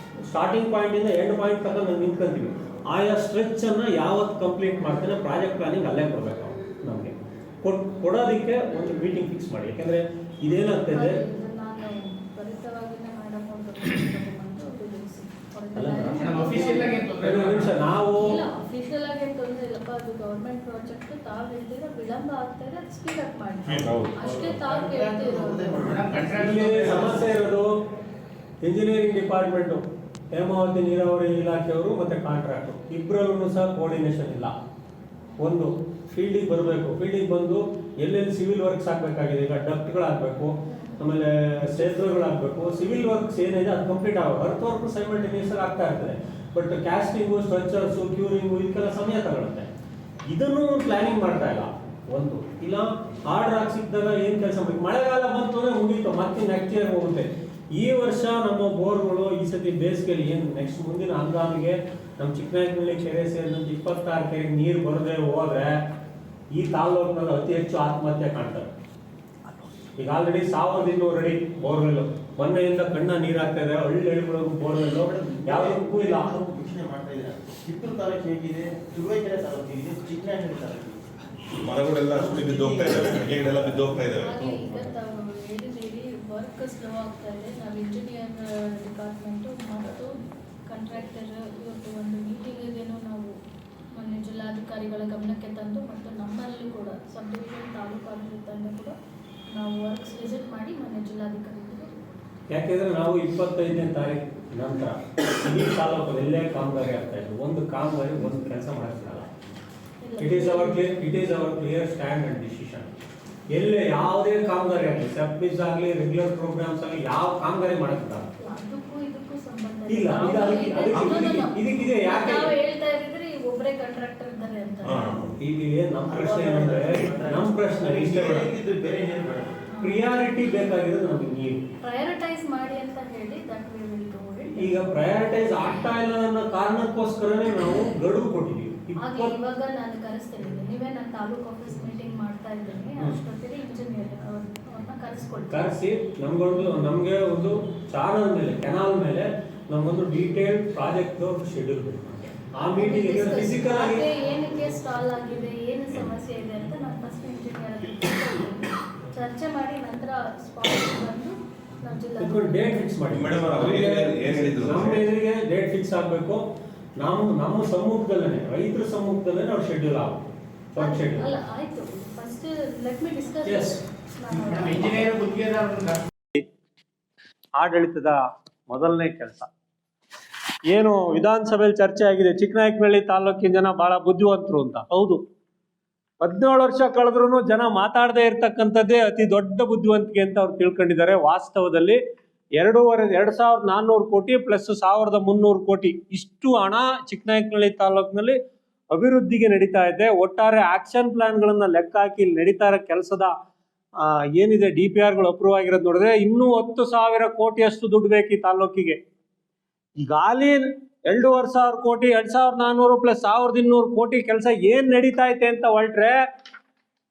Speaker 2: ಸ್ಟಾರ್ಟಿಂಗ್ ಪಾಯಿಂಟಿಂದ ಎಂಡ್ ಪಾಯಿಂಟ್ ತನಕ ನಾವು ನಿಂತ್ಕೊತೀವಿ. ಆಯಾ ಸ್ಟ್ರೆಚ್ಚನ್ನು ಯಾವತ್ತು ಕಂಪ್ಲೀಟ್ ಮಾಡ್ತಾನೆ ಪ್ರಾಜೆಕ್ಟ್ ಪ್ಲಾನಿಂಗ್ ಅಲ್ಲೇ ಕೊಡಬೇಕು ನಮಗೆ. ಕೊಡೋದಕ್ಕೆ ಒಂದು ಮೀಟಿಂಗ್ ಫಿಕ್ಸ್ ಮಾಡಿ. ಯಾಕೆಂದರೆ ಇದೇನಾಗ್ತದೆ, ನಾವು
Speaker 4: ಅದು ಗೌರ್ಮೆಂಟ್ ಪ್ರಾಜೆಕ್ಟ್ ತಾವು ಹೇಳ್ತೀರ ವಿಳಂಬ ಆಗ್ತಾ ಇದೆ, ಅದು ಸ್ಪೀಡ್ ಅಪ್ ಮಾಡಿ
Speaker 5: ಹೌದು.
Speaker 4: ಅಷ್ಟೇ ತಾವು ಕೇಳ್ತಿರೋದು.
Speaker 2: ಇಲ್ಲಿ ಸಮಸ್ಯೆ ಇರೋದು ಇಂಜಿನಿಯರಿಂಗ್ ಡಿಪಾರ್ಟ್ಮೆಂಟು, ಹೇಮಾವತಿ ನೀರಾವರಿ ಇಲಾಖೆಯವರು ಮತ್ತು ಕಾಂಟ್ರಾಕ್ಟು ಇಬ್ಬರಲ್ಲೂ ಸಹ ಕೋರ್ಡಿನೇಷನ್ ಇಲ್ಲ. ಒಂದು ಫೀಲ್ಡಿಗೆ ಬರಬೇಕು, ಫೀಲ್ಡಿಗೆ ಬಂದು ಎಲ್ಲೆಲ್ಲಿ ಸಿವಿಲ್ ವರ್ಕ್ಸ್ ಆಗಬೇಕಾಗಿದೆ, ಈಗ ಡಕ್ಟ್ಗಳಾಗಬೇಕು, ಆಮೇಲೆ ಸೇತುವೆಗಳಾಗಬೇಕು, ಸಿವಿಲ್ ವರ್ಕ್ಸ್ ಏನಿದೆ ಅದು ಕಂಪ್ಲೀಟ್ ಆಗೋದು. ಅರ್ತ್ ವರ್ಕ್ ಸೈಮಲ್ಟೇನಿಯಸ್ ಆಗಿ ಆಗ್ತಾ ಇರ್ತದೆ, ಬಟ್ ಕ್ಯಾಸ್ಟಿಂಗು, ಸ್ಟ್ರಕ್ಚರ್ಸು, ಕ್ಯೂರಿಂಗು ಇದಕ್ಕೆಲ್ಲ ಸಮಯ ತಗೊಳುತ್ತೆ. ಇದನ್ನು ಪ್ಲಾನಿಂಗ್ ಮಾಡ್ತಾ ಇಲ್ಲ. ಒಂದು ಇಲ್ಲ ಆರ್ಡರ್ ಹಾಕಿ ಸಿಕ್ಕಿದಾಗ ಏನು ಕೆಲಸ ಮಾಡಬೇಕು, ಮಳೆಗಾಲ ಬಂತು ಅಂದರೆ ಮುಗೀತು, ಮತ್ತೆ ನೆಕ್ಸ್ಟ್ ಇಯರ್ ಹೋಗುತ್ತೆ. ಈ ವರ್ಷ ನಮ್ಮ ಬೋರ್ಗಳು ಈ ಸತಿ ಬೇಸಿಗೆಯಲ್ಲಿ ಏನು ನೆಕ್ಸ್ಟ್ ಮುಂದಿನ ಹಂಗಾಮಿಗೆ ನಮ್ಮ ಚಿಕ್ಕನಾಯಕನಹಳ್ಳಿ ಕೆರೆ ಸೇರಿದಂತೆ 26 ಕೆರೆಗೆ ನೀರು ಬರದೆ ಹೋದ್ರೆ ಈ ತಾಲ್ಲೂಕಿನಲ್ಲಿ ಅತಿ ಹೆಚ್ಚು ಆತ್ಮಹತ್ಯೆ ಕಾಣ್ತವೆ. ಈಗ ಆಲ್ರೆಡಿ 1200 ಅಡಿ ಬೋರ್ವೆಲ್ಲು, ಮೊನ್ನೆಯಿಂದ ಕಣ್ಣ ನೀರು ಹಾಕ್ತಾ ಇದೆ, ಹಳ್ಳಿಗಳಿಗೂ ಬೋರ್ವೆಲ್ಲು ಯಾವುದಕ್ಕೂ ಇಲ್ಲ.
Speaker 3: ವೀಕ್ಷಣೆ ಮಾಡ್ತಾ ಇದ್ದೀರಾ, ಕಿತ್ತೂರು ತಾಲೂಕು ಹೇಗಿದೆ, ತುರುವೇಕೆರೆ ತಾಲೂಕು ಹೇಗಿದೆ, ಚಿಕ್ಕನಾಯಕನಹಳ್ಳಿ ತಾಲೂಕು
Speaker 5: ಮರಗಳೆಲ್ಲ ಸುಳಿ ಬಿದ್ದು ಹೋಗ್ತಾ ಇದ್ದಾವೆ, ಗಿಡಗಳೆಲ್ಲ ಬಿದ್ದು ಹೋಗ್ತಾ ಇದ್ದಾವೆ.
Speaker 4: ಹಾಗೆ ಈಗ ತಾವು ಹೇಳಿದ್ದೀರಿ ವರ್ಕ್ ಸ್ಲೋ ಆಗ್ತಾ ಇದೆ. ನಾವು ಇಂಜಿನಿಯರ್ ಡಿಪಾರ್ಟ್ಮೆಂಟು ಮತ್ತು ಕಾಂಟ್ರಾಕ್ಟರ್ ಇವತ್ತು ಒಂದು ಮೀಟಿಂಗಿಗೇನು ನಾವು ಮೊನ್ನೆ ಜಿಲ್ಲಾಧಿಕಾರಿಗಳ ಗಮನಕ್ಕೆ ತಂದು ಮತ್ತು ನಮ್ಮಲ್ಲಿ ಕೂಡ ಸಬ್ ಡಿವಿಷನ್ ತಾಲೂಕು ಆಡಳಿತದಿಂದ ಕೂಡ ನಾವು ವರ್ಕ್ಸ್ ವಿಸಿಟ್ ಮಾಡಿ ಮೊನ್ನೆ ಜಿಲ್ಲಾಧಿಕಾರಿಗಳು.
Speaker 2: ಯಾಕೆಂದ್ರೆ ನಾವು 25ನೇ ತಾರೀಕು ನಂತರ ಈ ತಾಲೂಕಲ್ಲಿ ಎಲ್ಲೇ ಕಾಮಗಾರಿ ಆಗ್ತಾ ಇದ್ರು, ಒಂದು ಕಾಮಗಾರಿ ಒಂದು ಕೆಲಸ ಮಾಡಿಸ್ತಾರಲ್ಲ. It is our clear stand and decision. ಎಲ್ಲೇ ಯಾವುದೇ ಕಾಮಗಾರಿ ಆಗಲಿ, ಸಬ್ಮಿಸ್ ಆಗಲಿ, ರೆಗ್ಯುಲರ್ ಪ್ರೋಗ್ರಾಮ್ಸ್ ಆಗಲಿ, ಯಾವ ಕಾಮಗಾರಿ ಮಾಡಕ್ಕಿಲ್ಲ.
Speaker 4: ಅದಕ್ಕೂ ಇದಕ್ಕೂ ಸಂಬಂಧ
Speaker 2: ಇಲ್ಲ, ಇದಕ್ಕಿದೆ. ಯಾಕೆ
Speaker 4: ನಾವು ಹೇಳ್ತಾ ಇದ್ದಿದ್ರೆ ಈಗ ಒಬ್ಬರೇ ಕಾಂಟ್ರಾಕ್ಟರ್ ಇದ್ದಾರೆ ಅಂತ.
Speaker 2: ಈಗ ನಮ್ಮ ಪ್ರಶ್ನೆ ಏನಂದ್ರೆ, ನಮ್ಮ ಪ್ರಶ್ನೆ ಇಷ್ಟೇ,
Speaker 3: ಬೇರೆ ಏನೇನು ಬೇಡ,
Speaker 2: ಪ್ರಿಯಾರಿಟಿ ಬೇಕಾಗಿರೋದು ನಮಗೆ ನೀರು.
Speaker 4: ಪ್ರಯಾರಿಟೈಸ್ ಮಾಡಿ ಅಂತ ಹೇಳಿ that we will do it.
Speaker 2: ಈಗ ಪ್ರಯಾರಿಟೈಸ್ ಆಗ್ತಾ ಇಲ್ಲ ಅನ್ನೋ ಕಾರಣಕ್ಕೋಸ್ಕರನೇ ನಾವು ಗಡುವು ಕೊಟ್ಟಿದ್ದೀವಿ.
Speaker 4: ಹಾಗೆ ಇವಾಗ ನಾನು ಕರೆಸ್ತೀನಿ, ನೀವೇ ನನ್ನ ತಾಲೂಕು ಆಫೀಸ್ ಮೀಟಿಂಗ್ ಮಾಡ್ತಾ ಇದ್ದೀನಿ, ಅಷ್ಟೊತ್ತಿಗೆ ಇಂಜಿನಿಯರ್ ಅವ್ರನ್ನ ಕರೆಸ್ಕೊಳ್ತೀನಿ.
Speaker 2: ಕರೆಸಿ ನಮಗೆ ಒಂದು ಚಾನಲ್ ಮೇಲೆ, ಕೆನಾಲ್ ಮೇಲೆ ನಮಗೊಂದು ಡೀಟೇಲ್ಡ್ ಪ್ರಾಜೆಕ್ಟ್ ಶೆಡ್ಯೂಲ್ ಬೇಕು. ಆ ಮೀಟಿಂಗ್ ಫಿಸಿಕಲ್ ಆಗಿ
Speaker 4: ಏನಕ್ಕೆ ಸ್ಟಾಲ್ ಆಗಿದೆ, ಏನು ಸಮಸ್ಯೆ ಇದೆ ಅಂತ ನಾನು ಫಸ್ಟ್ ಇಂಜಿನಿಯರ್ ಚರ್ಚೆ ಮಾಡಿ ನಂತರ ಸ್ಪಾಟ್ ಬಂದು ನಾವು ಜಿಲ್ಲಾ
Speaker 2: ಡೇಟ್ ಫಿಕ್ಸ್ ಮಾಡಿ.
Speaker 5: ಮೇಡಮ್ ಅವರು ಏನ್ ಹೇಳಿದ್ರು?
Speaker 2: ನಮ್ಮ ಎದುರಿಗೆ ಡೇಟ್ ಫಿಕ್ಸ್ ಆಗಬೇಕು. ನಮ್ಮ ಸಮ್ಮುಖದಲ್ಲೇ, ರೈತರ ಸಮ್ಮುಖದಲ್ಲೇ ನಾವು ಶೆಡ್ಯೂಲ್ ಆಗಬೇಕು. ಶೆಡ್ಯೂಲ್
Speaker 4: ಅಲ್ಲ, ಆಯ್ತು. First let me discuss.
Speaker 2: Yes.
Speaker 4: Engineer
Speaker 2: ಆಡಳಿತದ ಮೊದಲನೇ ಕೆಲಸ ಏನು, ವಿಧಾನಸಭೆಯಲ್ಲಿ ಚರ್ಚೆ ಆಗಿದೆ, ಚಿಕ್ಕನಾಯಕನಹಳ್ಳಿ ತಾಲೂಕಿನ ಜನ ಬಹಳ ಬುದ್ಧಿವಂತರು ಅಂತ. ಹೌದು, 17 ವರ್ಷ ಕಳೆದ್ರೂ ಜನ ಮಾತಾಡದೇ ಇರ್ತಕ್ಕಂಥದ್ದೇ ಅತಿ ದೊಡ್ಡ ಬುದ್ಧಿವಂತಿಕೆ ಅಂತ ಅವ್ರು ತಿಳ್ಕೊಂಡಿದ್ದಾರೆ. ವಾಸ್ತವದಲ್ಲಿ 2,400 ಕೋಟಿ ಪ್ಲಸ್ 1,300 ಕೋಟಿ ಇಷ್ಟು ಹಣ ಚಿಕ್ಕನಾಯಕನಹಳ್ಳಿ ತಾಲೂಕಿನಲ್ಲಿ ಅಭಿವೃದ್ಧಿಗೆ ನಡೀತಾ ಇದೆ. ಒಟ್ಟಾರೆ ಆಕ್ಷನ್ ಪ್ಲಾನ್ಗಳನ್ನ ಲೆಕ್ಕ ಹಾಕಿ ನಡೀತಾ ಇರೋ ಕೆಲಸದ ಏನಿದೆ DPRಗಳು ಅಪ್ರೂವ್ ಆಗಿರೋದು ನೋಡಿದ್ರೆ ಇನ್ನೂ 10,000 ಕೋಟಿಯಷ್ಟು ದುಡ್ಡು ಬೇಕು ಈ ತಾಲೂಕಿಗೆ. ಈಗಾಗಲೇ 2,500 ಕೋಟಿ, 2,400 ಪ್ಲಸ್ 1,200 ಕೋಟಿ ಕೆಲಸ ಏನ್ ನಡೀತಾ ಐತೆ ಅಂತ ಹೊರಟ್ರೆ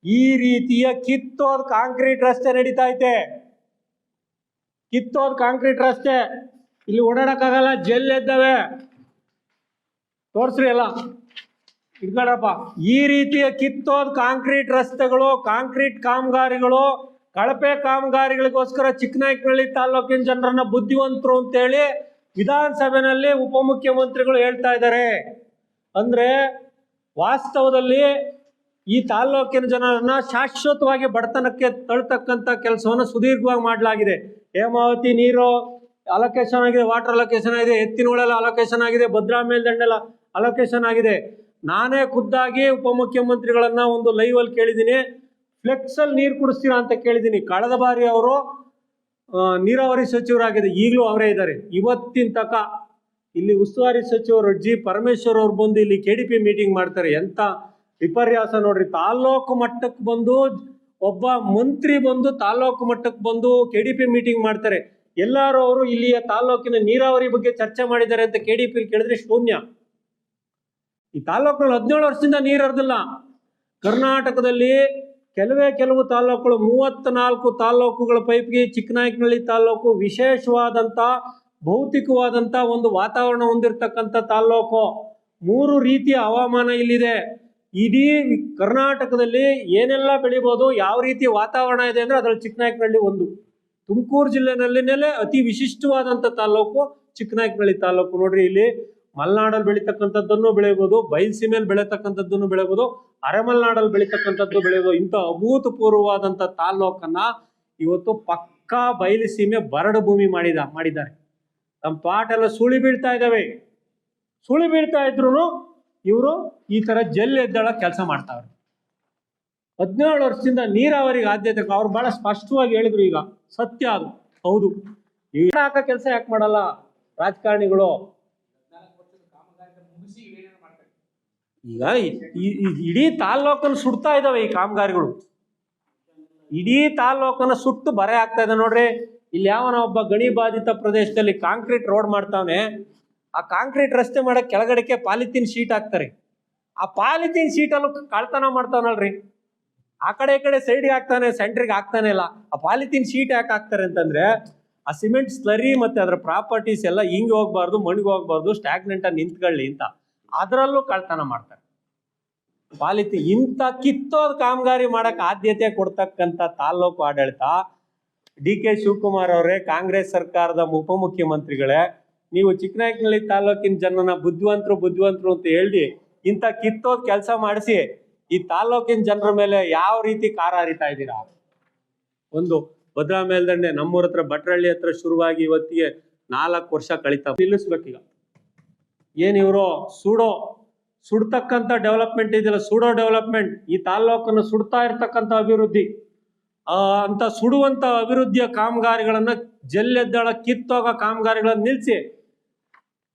Speaker 2: ಈ ರೀತಿಯ ಕಿತ್ತೋದ್ ಕಾಂಕ್ರೀಟ್ ರಸ್ತೆ ನಡೀತಾ ಐತೆ. ಕಿತ್ತೋದ್ ಕಾಂಕ್ರೀಟ್ ರಸ್ತೆ, ಇಲ್ಲಿ ಓಡಾಡಕ್ಕಾಗಲ್ಲ, ಜೆಲ್ ಎದ್ದವೆ, ತೋರ್ಸ್ರಿ ಎಲ್ಲ ಇಟ್ಕೊಳಪ್ಪ. ಈ ರೀತಿಯ ಕಿತ್ತೋದ್ ಕಾಂಕ್ರೀಟ್ ರಸ್ತೆಗಳು, ಕಾಂಕ್ರೀಟ್ ಕಾಮಗಾರಿಗಳು, ಕಳಪೆ ಕಾಮಗಾರಿಗಳಿಗೋಸ್ಕರ ಚಿಕ್ಕನಾಯಕನಹಳ್ಳಿ ತಾಲೂಕಿನ ಜನರನ್ನ ಬುದ್ಧಿವಂತರು ಅಂತೇಳಿ ವಿಧಾನಸಭೆಯಲ್ಲಿ ಉಪಮುಖ್ಯಮಂತ್ರಿಗಳು ಹೇಳ್ತಾ ಇದ್ದಾರೆ. ಅಂದ್ರೆ ವಾಸ್ತವದಲ್ಲಿ ಈ ತಾಲೂಕಿನ ಜನರನ್ನ ಶಾಶ್ವತವಾಗಿ ಬಡತನಕ್ಕೆ ತಳ್ತಕ್ಕಂಥ ಕೆಲಸವನ್ನು ಸುದೀರ್ಘವಾಗಿ ಮಾಡಲಾಗಿದೆ. ಹೇಮಾವತಿ ನೀರು ಅಲೋಕೇಶನ್ ಆಗಿದೆ, ವಾಟರ್ ಅಲೋಕೇಶನ್ ಆಗಿದೆ, ಎತ್ತಿನಹೊಳೆಲ್ಲ ಅಲೋಕೇಶನ್ ಆಗಿದೆ, ಭದ್ರಾ ಮೇಲ್ದಂಡೆಲ್ಲ ಅಲೋಕೇಶನ್ ಆಗಿದೆ. ನಾನೇ ಖುದ್ದಾಗಿ ಉಪಮುಖ್ಯಮಂತ್ರಿಗಳನ್ನ ಒಂದು ಲೈವ್ ಅಲ್ಲಿ ಕೇಳಿದ್ದೀನಿ, ಫ್ಲೆಕ್ಸಲ್ಲಿ ನೀರು ಕುಡಿಸ್ತೀರಾ ಅಂತ ಕೇಳಿದ್ದೀನಿ. ಕಳೆದ ಬಾರಿ ಅವರು ನೀರಾವರಿ ಸಚಿವರಾಗಿದೆ, ಈಗಲೂ ಅವರೇ ಇದ್ದಾರೆ. ಇವತ್ತಿನ ತನಕ ಇಲ್ಲಿ ಉಸ್ತುವಾರಿ ಸಚಿವರು ಜಿ ಪರಮೇಶ್ವರ್ ಅವ್ರು ಬಂದು ಇಲ್ಲಿ KDP ಮೀಟಿಂಗ್ ಮಾಡ್ತಾರೆ. ಎಂತ ವಿಪರ್ಯಾಸ ನೋಡ್ರಿ. ತಾಲ್ಲೂಕು ಮಟ್ಟಕ್ಕೆ ಬಂದು ಒಬ್ಬ ಮಂತ್ರಿ ಬಂದು ತಾಲ್ಲೂಕು ಮಟ್ಟಕ್ಕೆ ಬಂದು KDP ಮೀಟಿಂಗ್ ಮಾಡ್ತಾರೆ. ಎಲ್ಲರೂ ಅವರು ಇಲ್ಲಿಯ ತಾಲ್ಲೂಕಿನ ನೀರಾವರಿ ಬಗ್ಗೆ ಚರ್ಚೆ ಮಾಡಿದ್ದಾರೆ ಅಂತ KDP ಕೇಳಿದ್ರೆ ಶೂನ್ಯ. ಈ ತಾಲ್ಲೂಕಿನಲ್ಲಿ 17 ವರ್ಷದಿಂದ ನೀರು ಹರಿದಿಲ್ಲ. ಕರ್ನಾಟಕದಲ್ಲಿ ಕೆಲವು ತಾಲ್ಲೂಕುಗಳು, 34 ತಾಲ್ಲೂಕುಗಳ ಪೈಕಿ ಚಿಕ್ಕನಾಯಕನಹಳ್ಳಿ ತಾಲ್ಲೂಕು ವಿಶೇಷವಾದಂಥ ಭೌತಿಕವಾದಂಥ ಒಂದು ವಾತಾವರಣ ಹೊಂದಿರತಕ್ಕಂಥ ತಾಲ್ಲೂಕು. 3 ರೀತಿಯ ಹವಾಮಾನ ಇಲ್ಲಿದೆ. ಇಡೀ ಕರ್ನಾಟಕದಲ್ಲಿ ಏನೆಲ್ಲ ಬೆಳಿಬೋದು, ಯಾವ ರೀತಿಯ ವಾತಾವರಣ ಇದೆ ಅಂದ್ರೆ ಅದರಲ್ಲಿ ಚಿಕ್ಕನಾಯಕನಹಳ್ಳಿ ಒಂದು. ತುಮಕೂರು ಜಿಲ್ಲೆನಲ್ಲಿನೇ ಅತಿ ವಿಶಿಷ್ಟವಾದಂಥ ತಾಲ್ಲೂಕು ಚಿಕ್ಕನಾಯಕನಹಳ್ಳಿ ತಾಲ್ಲೂಕು. ನೋಡ್ರಿ, ಇಲ್ಲಿ ಮಲೆನಾಡಲ್ಲಿ ಬೆಳೀತಕ್ಕಂಥದ್ದನ್ನು ಬೆಳೆಯಬಹುದು, ಬಯಲುಸೀಮೆಯಲ್ಲಿ ಬೆಳೀತಕ್ಕಂಥದ್ದನ್ನು ಬೆಳೆಯಬಹುದು, ಅರೆಮಲೆನಾಡಲ್ಲಿ ಬೆಳೀತಕ್ಕಂಥದ್ದು ಬೆಳೆಯಬಹುದು. ಇಂಥ ಅಭೂತಪೂರ್ವವಾದಂಥ ತಾಲ್ಲೂಕನ್ನ ಇವತ್ತು ಪಕ್ಕಾ ಬಯಲುಸೀಮೆ ಬರಡು ಭೂಮಿ ಮಾಡಿದ್ದಾರೆ. ನಮ್ಮ ಪಾಟ್ ಎಲ್ಲ ಸುಳಿ ಬೀಳ್ತಾ ಇದ್ದಾವೆ. ಸುಳಿ ಬೀಳ್ತಾ ಇದ್ರು ಇವರು ಈ ತರ ಜಲ್ ಎದ್ದಳ ಕೆಲಸ ಮಾಡ್ತಾವ್ರೆ. 17 ವರ್ಷದಿಂದ ನೀರಾವರಿಗೆ ಆದ್ಯತೆ ಅವ್ರು ಬಹಳ ಸ್ಪಷ್ಟವಾಗಿ ಹೇಳಿದ್ರು. ಈಗ ಸತ್ಯ ಅದು ಹೌದು. ಹಾಕ ಕೆಲಸ ಯಾಕೆ ಮಾಡಲ್ಲ ರಾಜಕಾರಣಿಗಳು? ಈಗ ಇಡೀ ತಾಲ್ಲೂಕನ್ನು ಸುಡ್ತಾ ಇದಾವೆ ಈ ಕಾಮಗಾರಿಗಳು. ಇಡೀ ತಾಲ್ಲೂಕನ್ನ ಸುಟ್ಟು ಬರೆ ಆಗ್ತಾ ಇದೆ ನೋಡ್ರಿ. ಇಲ್ಲಿ ಯಾವನ ಒಬ್ಬ ಗಣಿ ಬಾಧಿತ ಪ್ರದೇಶದಲ್ಲಿ ಕಾಂಕ್ರೀಟ್ ರೋಡ್ ಮಾಡ್ತಾವನೆ, ಆ ಕಾಂಕ್ರೀಟ್ ರಸ್ತೆ ಮಾಡಕ್ ಕೆಳಗಡೆಗೆ ಪಾಲಿಥೀನ್ ಶೀಟ್ ಹಾಕ್ತಾರೆ. ಆ ಪಾಲಿಥೀನ್ ಶೀಟಲ್ಲೂ ಕಳ್ತನ ಮಾಡ್ತಾವನಲ್ರಿ. ಆ ಕಡೆ ಈ ಕಡೆ ಸೈಡ್ಗೆ ಹಾಕ್ತಾನೆ, ಸೆಂಟ್ರಿಗೆ ಹಾಕ್ತಾನೆ ಇಲ್ಲ. ಆ ಪಾಲಿಥೀನ್ ಶೀಟ್ ಯಾಕೆ ಹಾಕ್ತಾರೆ ಅಂತಂದ್ರೆ ಆ ಸಿಮೆಂಟ್ ಸ್ಲರಿ ಮತ್ತೆ ಅದರ ಪ್ರಾಪರ್ಟೀಸ್ ಎಲ್ಲ ಹಿಂಗೆ ಹೋಗ್ಬಾರ್ದು, ಮಣ್ಣಿಗೆ ಹೋಗ್ಬಾರ್ದು, ಸ್ಟಾಗ್ನೆಂಟ್ ನಿಂತ್ಕೊಳ್ಳಿ ಅಂತ ಅದರಲ್ಲೂ ಕಳ್ತನ ಮಾಡ್ತಾರೆ. ಪಾಲಿಥೀನ್ ಇಂಥ ಕಿತ್ತೋದ್ ಕಾಮಗಾರಿ ಮಾಡಕ್ ಆದ್ಯತೆ ಕೊಡ್ತಕ್ಕಂಥ ತಾಲ್ಲೂಕು ಆಡಳಿತ DK ಶಿವಕುಮಾರ್ ಅವರೇ, ಕಾಂಗ್ರೆಸ್ ಸರ್ಕಾರದ ಉಪಮುಖ್ಯಮಂತ್ರಿಗಳೇ, ನೀವು ಚಿಕ್ಕನಾಯಕನಹಳ್ಳಿ ತಾಲ್ಲೂಕಿನ ಜನನ ಬುದ್ಧಿವಂತರು ಅಂತ ಹೇಳಿ ಇಂಥ ಕಿತ್ತೋದ್ ಕೆಲಸ ಮಾಡಿಸಿ ಈ ತಾಲ್ಲೂಕಿನ ಜನರ ಮೇಲೆ ಯಾವ ರೀತಿ ಕಾರ ಹರಿತಾ ಇದ್ದೀರಾ? ಒಂದು ಭದ್ರಾ ಮೇಲ್ದಂಡೆ ನಮ್ಮೂರ ಹತ್ರ ಭಟ್ರಳ್ಳಿ ಹತ್ರ ಶುರುವಾಗಿ ಇವತ್ತಿಗೆ 4 ವರ್ಷ ಕಳೀತಾ. ನಿಲ್ಲಿಸ್ಬೇಕೀಗ. ಏನಿವರು ಸುಡ್ತಕ್ಕಂಥ ಡೆವಲಪ್ಮೆಂಟ್ ಇದೆಯಲ್ಲ, ಸುಡೋ ಡೆವಲಪ್ಮೆಂಟ್, ಈ ತಾಲ್ಲೂಕನ್ನು ಸುಡ್ತಾ ಇರ್ತಕ್ಕಂಥ ಅಭಿವೃದ್ಧಿ, ಅಂತ ಸುಡುವಂತ ಅಭಿವೃದ್ಧಿಯ ಕಾಮಗಾರಿಗಳನ್ನ ಜಲ್ಲೆದ್ದಳ ಕಿತ್ತೋಗ ಕಾಮಗಾರಿಗಳನ್ನ ನಿಲ್ಲಿಸಿ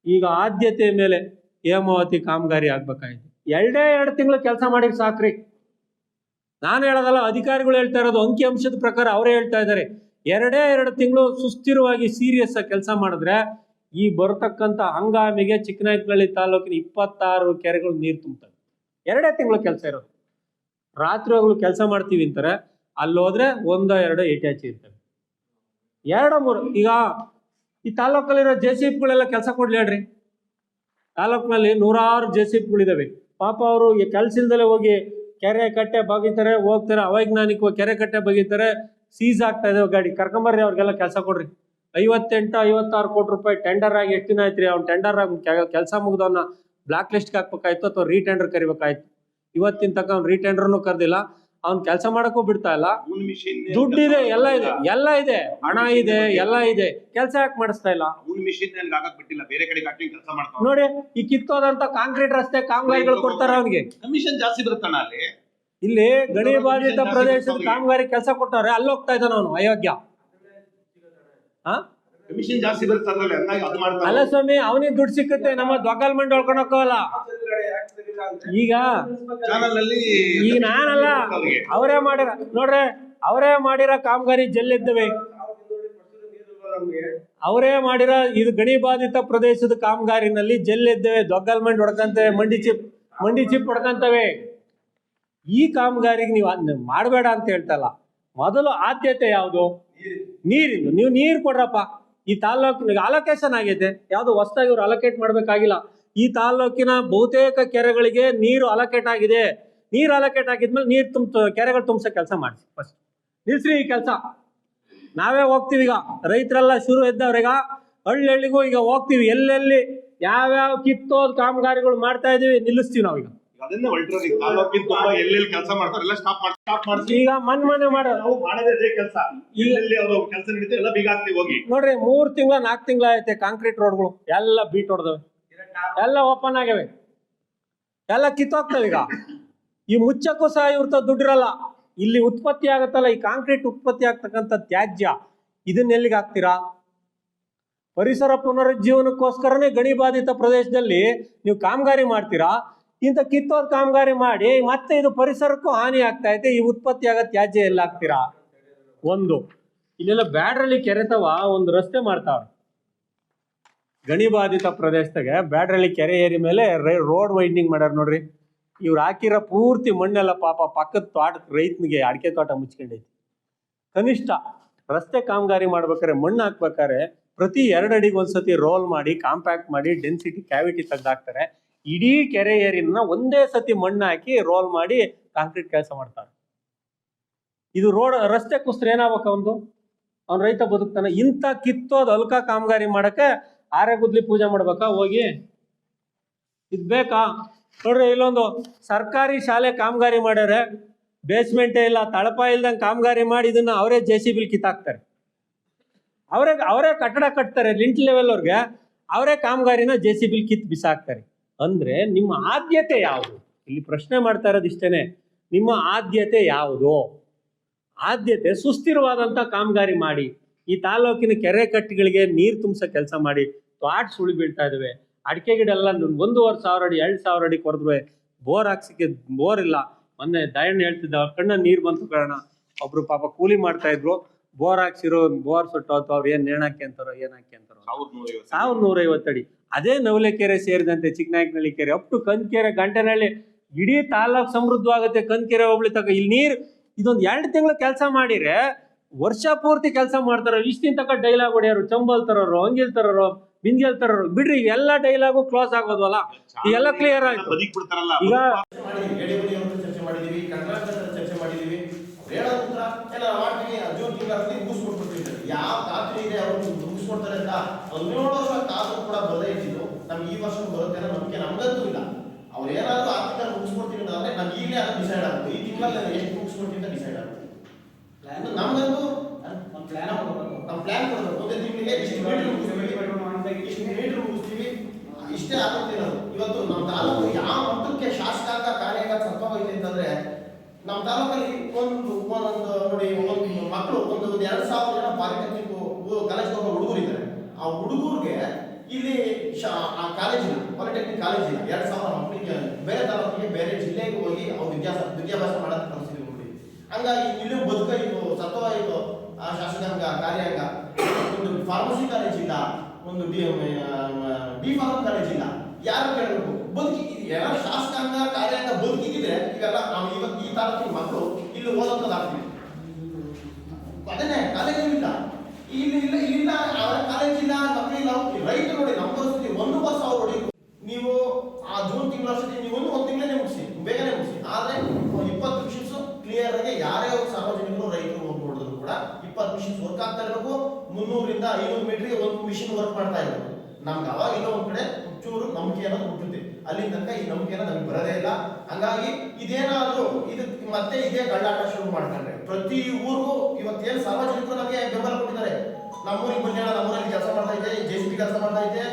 Speaker 2: ಈಗ ಆದ್ಯತೆ ಮೇಲೆ ಹೇಮಾವತಿ ಕಾಮಗಾರಿ ಆಗ್ಬೇಕಾಯ್ತು. 2 ತಿಂಗಳು ಕೆಲಸ ಮಾಡಿ ಸಾಕ್ರಿ. ನಾನು ಹೇಳೋದಲ್ಲ, ಅಧಿಕಾರಿಗಳು ಹೇಳ್ತಾ ಇರೋದು. ಅಂಕಿ ಅಂಶದ ಪ್ರಕಾರ ಅವರೇ ಹೇಳ್ತಾ ಇದ್ದಾರೆ. 2 ತಿಂಗಳು ಸುಸ್ಥಿರವಾಗಿ ಸೀರಿಯಸ್ ಆಗಿ ಕೆಲಸ ಮಾಡಿದ್ರೆ ಈ ಬರತಕ್ಕಂಥ ಹಂಗಾಮಿಗೆ ಚಿಕ್ಕನಾಯಕನಹಳ್ಳಿ ತಾಲೂಕಿನ 26 ಕೆರೆಗಳು ನೀರು ತುಂಬುತ್ತವೆ. 2 ತಿಂಗಳು ಕೆಲಸ ಇರೋದು. ರಾತ್ರಿ ಹಗಲು ಕೆಲಸ ಮಾಡ್ತೀವಿ ಅಂತಾರೆ. ಅಲ್ಲೋದ್ರೆ 1-2 ಇಟ್ಯಾಚಿ ಇರ್ತವೆ. 2-3 ಈಗ ಈ ತಾಲೂಕಲ್ಲಿರೋ JCBಗಳೆಲ್ಲ ಕೆಲಸ ಕೊಡ್ಲಿ ಹೇಳ್ರಿ. ತಾಲೂಕಿನಲ್ಲಿ 100 JCBಗಳಿದಾವೆ. ಪಾಪ ಅವರು ಕೆಲಸ ಇಲ್ದಲೆ ಹೋಗಿ ಕೆರೆ ಕಟ್ಟೆ ಬಗೀತಾರೆ, ಹೋಗ್ತಾರೆ, ಅವೈಜ್ಞಾನಿಕವಾಗಿ ಕೆರೆ ಕಟ್ಟೆ ಬಗೀತಾರೆ, ಸೀಸ್ ಆಗ್ತಾ ಇದಾವೆ ಗಾಡಿ. ಕರ್ಕೊಂಬರ್ರಿ, ಅವ್ರಿಗೆಲ್ಲ ಕೆಲಸ ಕೊಡ್ರಿ. 58-56 ಕೋಟಿ ರೂಪಾಯಿ ಟೆಂಡರ್ ಆಗಿ ಎಷ್ಟು ದಿನ ಆಯ್ತು ರೀ? ಅವ್ನು ಟೆಂಡರ್ ಆಗಿ ಕೆಲಸ ಮುಗ್ದವನ್ನ ಬ್ಲಾಕ್ ಲಿಸ್ಟ್ಗೆ ಹಾಕ್ಬೇಕಾಯ್ತು ಅಥವಾ ರೀಟೆಂಡರ್ ಕರಿಬೇಕಾಯ್ತು. ಇವತ್ತಿನ ತನಕ ಅವ್ನು ರೀಟೆಂಡರ್ನು ಕರೆದಿಲ್ಲ. ಅವ್ನು ಕೆಲಸ ಮಾಡಕ್ಕೂ ಬಿಡ್ತಾ ಇಲ್ಲ. ದುಡ್ಡಿದೆ, ಎಲ್ಲ ಇದೆ, ಹಣ ಇದೆ, ಎಲ್ಲ ಇದೆ. ಕೆಲಸ ಯಾಕೆ ಮಾಡಿಸ್ತಾ ಇಲ್ಲ? ನೋಡಿ, ಈ ಕಿತ್ತೋದಂತ ಕಾಂಕ್ರೀಟ್ ರಸ್ತೆ ಕಾಮಗಾರಿಗಳು ಕೊಡ್ತಾರ ಅವನಿಗೆ.
Speaker 5: ಕಮಿಷನ್ ಜಾಸ್ತಿ ಬರುತ್ತಾನ ಅಲ್ಲಿ.
Speaker 2: ಇಲ್ಲಿ ಗಣಿ ಬಾಧಿತ ಪ್ರದೇಶದ ಕಾಮಗಾರಿ ಕೆಲಸ ಕೊಟ್ಟವ್ರೆ, ಅಲ್ಲಿ ಹೋಗ್ತಾ ಇದ್ದಾನ ಅವನು ಅಯೋಗ್ಯ.
Speaker 5: ಕಮಿಷನ್ ಜಾಸ್ತಿ ಬರುತ್ತಲ್ಲ,
Speaker 2: ಅಲ್ಲ ಸ್ವಾಮಿ, ಅವನಿಗೆ ದುಡ್ಡು ಸಿಕ್ಕುತ್ತೆ, ನಮ್ಮ ದೊಗ್ಗಲ್ ಮಂಡಿ ಹೊಳ್ಕೊಂಡೋಗಲ್ಲ. ಈಗ ನಾನಲ್ಲ, ಅವರೇ ಮಾಡಿರ ನೋಡ್ರಿ, ಅವರೇ ಮಾಡಿರೋ ಕಾಮಗಾರಿ ಜಲ್ಲಿದ್ದವೆ. ಅವರೇ ಮಾಡಿರೋ ಇದು ಗಣಿ ಬಾಧಿತ ಪ್ರದೇಶದ ಕಾಮಗಾರಿನಲ್ಲಿ ಜಲ್ಲಿದ್ದೇವೆ. ದೊಗ್ಗಲ್ ಮಂಡಿ ಹೊಡ್ಕಂತವೆ, ಮಂಡಿ ಚಿಪ್ ಹೊಡ್ಕಂತವೆ. ಈ ಕಾಮಗಾರಿಗೆ ನೀವು ಮಾಡಬೇಡ ಅಂತ ಹೇಳ್ತಲ್ಲ. ಮೊದಲು ಆದ್ಯತೆ ಯಾವುದು? ನೀರಿಂದು. ನೀವು ನೀರು ಕೊಡ್ರಪ್ಪ. ಈ ತಾಲ್ಲೂಕಿನ ಅಲೋಕೇಶನ್ ಆಗೈತೆ, ಯಾವುದು ಹೊಸದಾಗಿ ಇವ್ರು ಅಲೋಕೇಟ್ ಮಾಡ್ಬೇಕಾಗಿಲ್ಲ. ಈ ತಾಲ್ಲೂಕಿನ ಬಹುತೇಕ ಕೆರೆಗಳಿಗೆ ನೀರು ಅಲೋಕೇಟ್ ಆಗಿದೆ. ನೀರು ಅಲೋಕೇಟ್ ಆಗಿದ್ಮೇಲೆ ಕೆರೆಗಳು ತುಂಬಿಸೋ ಕೆಲಸ ಮಾಡಿಸಿ. ಫಸ್ಟ್ ನಿಲ್ಸ್ರಿ ಈ ಕೆಲಸ. ನಾವೇ ಹೋಗ್ತೀವಿ ಈಗ, ರೈತರೆಲ್ಲ ಶುರು ಎದ್ದವ್ರೀಗ ಹಳ್ಳಿಗೂ ಈಗ ಹೋಗ್ತೀವಿ. ಎಲ್ಲೆಲ್ಲಿ ಯಾವ್ಯಾವ ಕಿತ್ತೋದ್ ಕಾಮಗಾರಿಗಳು ಮಾಡ್ತಾ ಇದೀವಿ ನಿಲ್ಲಿಸ್ತೀವಿ ನಾವೀಗ.
Speaker 5: ಎಲ್ಲೆಲ್ಲಿ ಕೆಲಸ ಮಾಡ್ತಾರೆ ಸ್ಟಾಪ್ ಮಾಡ್ತೀವಿ.
Speaker 2: ಈಗ ಮನೆ
Speaker 5: ಮಾಡೋದೇ ಕೆಲಸ. ಕೆಲಸ ನಡೀತಾ ಎಲ್ಲ ಬೀಗ ಹಾಕ್ತಿವಿ ಹೋಗಿ.
Speaker 2: ನೋಡ್ರಿ, 3 ತಿಂಗಳ 4 ತಿಂಗಳ ಐತೆ ಕಾಂಕ್ರೀಟ್ ರೋಡ್ಗಳು ಎಲ್ಲ ಬೀಟ್ ಹೊಡೆದವೆ, ಎಲ್ಲ ಓಪನ್ ಆಗ್ಯಾವೆ, ಎಲ್ಲ ಕಿತ್ತೋಗ್ತವೆ. ಈಗ ಈ ಮುಚ್ಚಕ್ಕೂ ಸಹ ಇವ್ರ ದುಡ್ಡಿರಲ್ಲ. ಇಲ್ಲಿ ಉತ್ಪತ್ತಿ ಆಗತ್ತಲ್ಲ, ಈ ಕಾಂಕ್ರೀಟ್ ಉತ್ಪತ್ತಿ ಆಗ್ತಕ್ಕಂಥ ತ್ಯಾಜ್ಯ, ಇದನ್ನ ಎಲ್ಲಿಗೆ ಹಾಕ್ತೀರಾ? ಪರಿಸರ ಪುನರುಜ್ಜೀವನಕ್ಕೋಸ್ಕರನೇ ಗಣಿ ಬಾಧಿತ ಪ್ರದೇಶದಲ್ಲಿ ನೀವು ಕಾಮಗಾರಿ ಮಾಡ್ತೀರಾ. ಇಂಥ ಕಿತ್ತೋದ್ ಕಾಮಗಾರಿ ಮಾಡಿ ಮತ್ತೆ ಇದು ಪರಿಸರಕ್ಕೂ ಹಾನಿ ಆಗ್ತಾ ಐತೆ. ಈ ಉತ್ಪತ್ತಿ ಆಗೋ ತ್ಯಾಜ್ಯ ಎಲ್ಲ ಹಾಕ್ತೀರಾ? ಒಂದು ಇಲ್ಲೆಲ್ಲ ಬ್ಯಾಡ್ರಲ್ಲಿ ಕೆರೆತವ ಒಂದು ರಸ್ತೆ ಮಾಡ್ತಾವ್ರೆ. ಗಣಿ ಬಾಧಿತ ಪ್ರದೇಶದಾಗೆ ಬ್ಯಾಡ್ರಲ್ಲಿ ಕೆರೆ ಏರಿ ಮೇಲೆ ರೋಡ್ ವೈಂಡಿಂಗ್ ಮಾಡ್ಯಾರ ನೋಡ್ರಿ. ಇವ್ರು ಹಾಕಿರೋ ಪೂರ್ತಿ ಮಣ್ಣೆಲ್ಲ ಪಾಪ ಪಕ್ಕದ ತೋಟ ರೈತನಿಗೆ ಅಡಿಕೆ ತೋಟ ಮುಚ್ಕೊಂಡೈತಿ. ಕನಿಷ್ಠ ರಸ್ತೆ ಕಾಮಗಾರಿ ಮಾಡ್ಬೇಕಾದ್ರೆ ಮಣ್ಣು ಹಾಕ್ಬೇಕಾದ್ರೆ ಪ್ರತಿ 2 ಅಡಿಗೆ ಒಂದ್ಸತಿ ರೋಲ್ ಮಾಡಿ ಕಾಂಪ್ಯಾಕ್ಟ್ ಮಾಡಿ ಡೆನ್ಸಿಟಿ ಕ್ಯಾವಿಟಿ ತೆಗ್ದಾಕ್ತಾರೆ. ಇಡೀ ಕೆರೆ ಏರಿನ ಒಂದೇ ಸತಿ ಮಣ್ಣು ಹಾಕಿ ರೋಲ್ ಮಾಡಿ ಕಾಂಕ್ರೀಟ್ ಕೆಲಸ ಮಾಡ್ತಾರೆ. ಇದು ರಸ್ತೆ ಕುಸ್ತ್ರ ಏನಾಗಬೇಕು? ಅವ್ನು ರೈತ ಬದುಕ್ತಾನೆ. ಇಂಥ ಕಿತ್ತೋದ್ ಅಲ್ಕ ಕಾಮಗಾರಿ ಮಾಡಕ್ಕೆ ಆರೆಗುದ್ಲಿ ಪೂಜೆ ಮಾಡ್ಬೇಕಾ ಹೋಗಿ? ಇದು ಬೇಕಾ? ನೋಡ್ರಿ, ಇಲ್ಲೊಂದು ಸರ್ಕಾರಿ ಶಾಲೆ ಕಾಮಗಾರಿ ಮಾಡ್ಯಾರೆ, ಬೇಸ್ಮೆಂಟೇ ಇಲ್ಲ, ತಳಪ ಇಲ್ದಂಗೆ ಕಾಮಗಾರಿ ಮಾಡಿ ಇದನ್ನ ಅವರೇ JCB ಕಿತ್ತಾಕ್ತಾರೆ. ಅವರೇ ಕಟ್ಟಡ ಕಟ್ತಾರೆ, ಲಿಂಟ್ ಲೆವೆಲ್ ಅವ್ರಿಗೆ ಅವರೇ ಕಾಮಗಾರಿನ JCB ಕಿತ್ತು ಬಿಸಾಕ್ತಾರೆ. ಅಂದ್ರೆ ನಿಮ್ಮ ಆದ್ಯತೆ ಯಾವುದು? ಇಲ್ಲಿ ಪ್ರಶ್ನೆ ಮಾಡ್ತಾ ಇರೋದು ಇಷ್ಟೇನೆ, ನಿಮ್ಮ ಆದ್ಯತೆ ಯಾವುದು? ಆದ್ಯತೆ ಸುಸ್ಥಿರವಾದಂಥ ಕಾಮಗಾರಿ ಮಾಡಿ, ಈ ತಾಲೂಕಿನ ಕೆರೆ ಕಟ್ಟೆಗಳಿಗೆ ನೀರು ತುಂಬಿಸೋ ಕೆಲಸ ಮಾಡಿ. ತೋಟ ಸುಳಿ ಬೀಳ್ತಾ ಇದಾವೆ, ಅಡಿಕೆ ಗಿಡ ಎಲ್ಲ 1,500 ಅಡಿ 2,000 ಅಡಿ ಕೊರೆದ್ರು ಬೋರ್ ಹಾಕ್ಸಿಕ್ಕೆ ಬೋರ್ ಇಲ್ಲ. ಮೊನ್ನೆ ದಯಣ್ಣ ಹೇಳ್ತಿದ್ದ, ಕಣ್ಣ ನೀರು ಬಂತು ಕಾರಣ ಒಬ್ರು ಪಾಪ ಕೂಲಿ ಮಾಡ್ತಾ ಇದ್ರು, ಬೋರ್ ಹಾಕ್ಸಿರೋ ಬೋರ್ ಸುಟ್ಟೋತು, ಅವ್ರು ಏನ್ ನೇಣಾಕಿ ಅಂತಾರೋ ಏನಾಕಿ ಅಂತಾರೋ 1,150 ಅಡಿ. ಅದೇ ನವಲೆಕೆರೆ ಸೇರಿದಂತೆ ಚಿಕ್ಕನಾಯಕನಹಳ್ಳಿ ಕೆರೆ ಅಪ್ ಟು ಕಂದಕೆರೆ ಗಂಟೆನಹಳ್ಳಿ ಇಡೀ ತಾಲೂಕು ಸಮೃದ್ಧವಾಗುತ್ತೆ. ಕಂದಕೆರೆ ಹೋಬಳಿ ತಕ ಇಲ್ಲಿ ನೀರು ಇದೊಂದು 2 ತಿಂಗಳು ಕೆಲಸ ಮಾಡಿದ್ರೆ ವರ್ಷ ಪೂರ್ತಿ ಕೆಲಸ ಮಾಡ್ತಾರ. ಇಷ್ಟಿನ ತಕ ಡೈಲಾಗ್ ಹೊಡೆಯೋರು, ಚಂಬಲ್ ತರೋರು, ಅಂಗಿಲ್ ತರೋರು, ಬಿಂದಿಗೆಲ್ ತರೋರು, ಬಿಡ್ರಿ ಎಲ್ಲ ಡೈಲಾಗು ಕ್ಲೋಸ್ ಆಗೋದ್ವಲ್ಲ, ಎಲ್ಲ ಕ್ಲಿಯರ್ ಆಯ್ತು. ಈಗ
Speaker 3: ಚರ್ಚೆ ಮಾಡಿದೀವಿ, ಕಾಂಟ್ರಾಕ್ಟರ್ ಚರ್ಚೆ ಮಾಡಿದೀವಿ, ಹೇಳೋ ಉತ್ತರ ಎಲ್ಲ ಮಾಡ್ತೀವಿ, ಜೂನ್ ತಿಂಗಳಲ್ಲಿ ಮುಗಿಸ್ಕೊಡ್ತೀವಿ. ಯಾವ ಖಾತ್ರಿ ಇದೆ ಅವರು ಮುಗಿಸ್ಕೊಡ್ತಾರೆ ಅಂತ 17 ವರ್ಷ ಕಾದು ಕೂಡ ಬರದೇ ಇದ್ದಿದ್ದು ನಮ್ಗೆ ಈ ವರ್ಷ ಬರುತ್ತೆ ಅನ್ನೋ ನಂಬಿಕೆ ನಮ್ಗಂತೂ ಇಲ್ಲ. ಅವ್ರು ಏನಾದ್ರು ಆರ್ಥಿಕ ಮುಗಿಸ್ಕೊಡ್ತೀವಿ ಅಂತಂದ್ರೆ ನಮ್ಗೆ ಈಗಲೇ ಅದು ಡಿಸೈಡ್ ಆಗುತ್ತೆ, ಈ ತಿಂಗಳಲ್ಲಿ ಎಷ್ಟು ಮುಗಿಸ್ಕೊಡ್ತೀವಿ ಅಂತ ಡಿಸೈಡ್ ಆಗುತ್ತೆ. ನಮ್ಗಂತೂ ನಮ್ಮ ಪ್ಲಾನ್ ಕೊಡಬೇಕು, ಒಂದೇ ತಿಂಗಳಿಗೆ ಇಷ್ಟು ಮೀಟರ್ ಮುಗಿಸ್ತೀವಿ, ಇಷ್ಟೇ ಆಗುತ್ತೆ ನಾವು. ಇವತ್ತು ನಮ್ಮ ತಾಲೂಕು ಯಾವ ಮಟ್ಟಕ್ಕೆ ಶಾಸಕಾಂಗ ಕಾರ್ಯಾಂಗ ಸತ್ವವಾಗಿದೆ ಅಂತಂದ್ರೆ, ನಮ್ಮ ತಾಲೂಕಲ್ಲಿ ಒಂದೊಂದು ನೋಡಿ, ಒಂದು ಮಕ್ಕಳು ಒಂದು 2,000 ಜನ ಪಾಲಿಟೆಕ್ನಿಕ್ ಕಾಲೇಜ್ ಹೋಗೋ ಹುಡುಗರು ಇದ್ದಾರೆ. ಆ ಹುಡುಗರಿಗೆ ಇಲ್ಲಿ ಕಾಲೇಜ್ ಇಲ್ಲ, ಪಾಲಿಟೆಕ್ನಿಕ್ ಕಾಲೇಜ್ ಇಲ್ಲ. 2,000 ಮಕ್ಕಳಿಗೆ ಬೇರೆ ತಾಲೂಕಿಗೆ ಬೇರೆ ಜಿಲ್ಲೆಗೆ ಹೋಗಿ ಅವ್ರು ವಿದ್ಯಾಭ್ಯಾಸ ಮಾಡೋದು ಪರಿಸ್ಥಿತಿ ನೋಡಿ. ಹಂಗಾಗಿ ಇಲ್ಲಿ ಬದುಕಾಯಿತು, ಸತ್ವವಾಯಿತು ಆ ಶಾಸಕಾಂಗ ಕಾರ್ಯಾಂಗ. ಒಂದು ಫಾರ್ಮಸಿ ಕಾಲೇಜ್ ಇಲ್ಲ, ಒಂದು ಡಿ ಫಾರ್ಮ್ ಕಾಲೇಜ್ ಇಲ್ಲ. ಯಾರು ಕೇಳಬೇಕು? ಬದುಕಿದ್ದೀವಿ, ಎಲ್ಲ ಶಾಸಕಾಂಗ ಕಾರ್ಯಾಂಗ ಬದುಕಿದ್ರೆ ಇವೆಲ್ಲ ನಾವು ಇವತ್ತು ಈ ತಾಲೂಕಿನ ಮಕ್ಕಳು ಇಲ್ಲಿ ಓದೋದಾಗ್ತೀವಿ. ಅದನ್ನೇ ಕಾಲೇಜ್ ಇಲ್ಲ, ಇಲ್ಲಿಲ್ಲ ಅವರ ಕಾಲೇಜ್ ಇಲ್ಲ, ಮಕ್ಕಳಿಲ್ಲ. ರೈತರು ನೋಡಿ ನಮ್ಮ ಪರಿಸ್ಥಿತಿ, 1 ವರ್ಷ ಅವ್ರು ನೋಡಿ. ನೀವು ಆ ಜೂನ್ ತಿಂಗಳಷ್ಟೇ ನೀವು ಒಂದು ತಿಂಗಳೇ ಮುಗಿಸಿ, ಬೇಗನೆ ಮುಗಿಸಿ. ಆದ್ರೆ 20 ಮಿಷನ್ಸ್ ಕ್ಲಿಯರ್ ಆಗಿ ಯಾರೇ ಸಾರ್ವಜನಿಕರು ರೈತರು ಹೋಗ್ಬಿಡಿದ್ರು ಕೂಡ 20 ಮಿಷನ್ಸ್ ವರ್ಕ್ ಆಗ್ತಾ ಇರಬೇಕು. 300 ರಿಂದ 500 ಮೀಟರ್ಗೆ ಒಂದು ಮಿಷನ್ ವರ್ಕ್ ಮಾಡ್ತಾ ಇರಬೇಕು. ನಮ್ಗೆ ಅವಾಗ ಇನ್ನೂ ಒಂದ್ ಕಡೆ ಚೂರು ನಂಬಿಕೆ ಅನ್ನೋದು ಹುಟ್ಟುತ್ತೆ. ಅಲ್ಲಿ ತನಕ ಈ ನಂಬಿಕೆನ ನಮ್ಗೆ ಬರೋದೇ ಇಲ್ಲ. ಹಂಗಾಗಿ ಇದೇನಾದ್ರೂ ಇದು ಮತ್ತೆ ಇದೇ ಗಳ್ಳಾಟ ಶುರು ಮಾಡ್ಕೊಂಡ್ರೆ ಪ್ರತಿ ಊರಿಗೂ ಇವತ್ತೇನು ಸಾರ್ವಜನಿಕರು ನಮಗೆ ಬೆಂಬಲ ಕೊಟ್ಟಿದ್ದಾರೆ. ನಮ್ಮೂರಿಗೆ ಬಂದೇಳ, ನಮ್ಮೂರಲ್ಲಿ ಕೆಲಸ ಮಾಡ್ತಾ ಇದ್ದೆ, JCB ಕೆಲಸ ಮಾಡ್ತಾ ಇದ್ದೆ,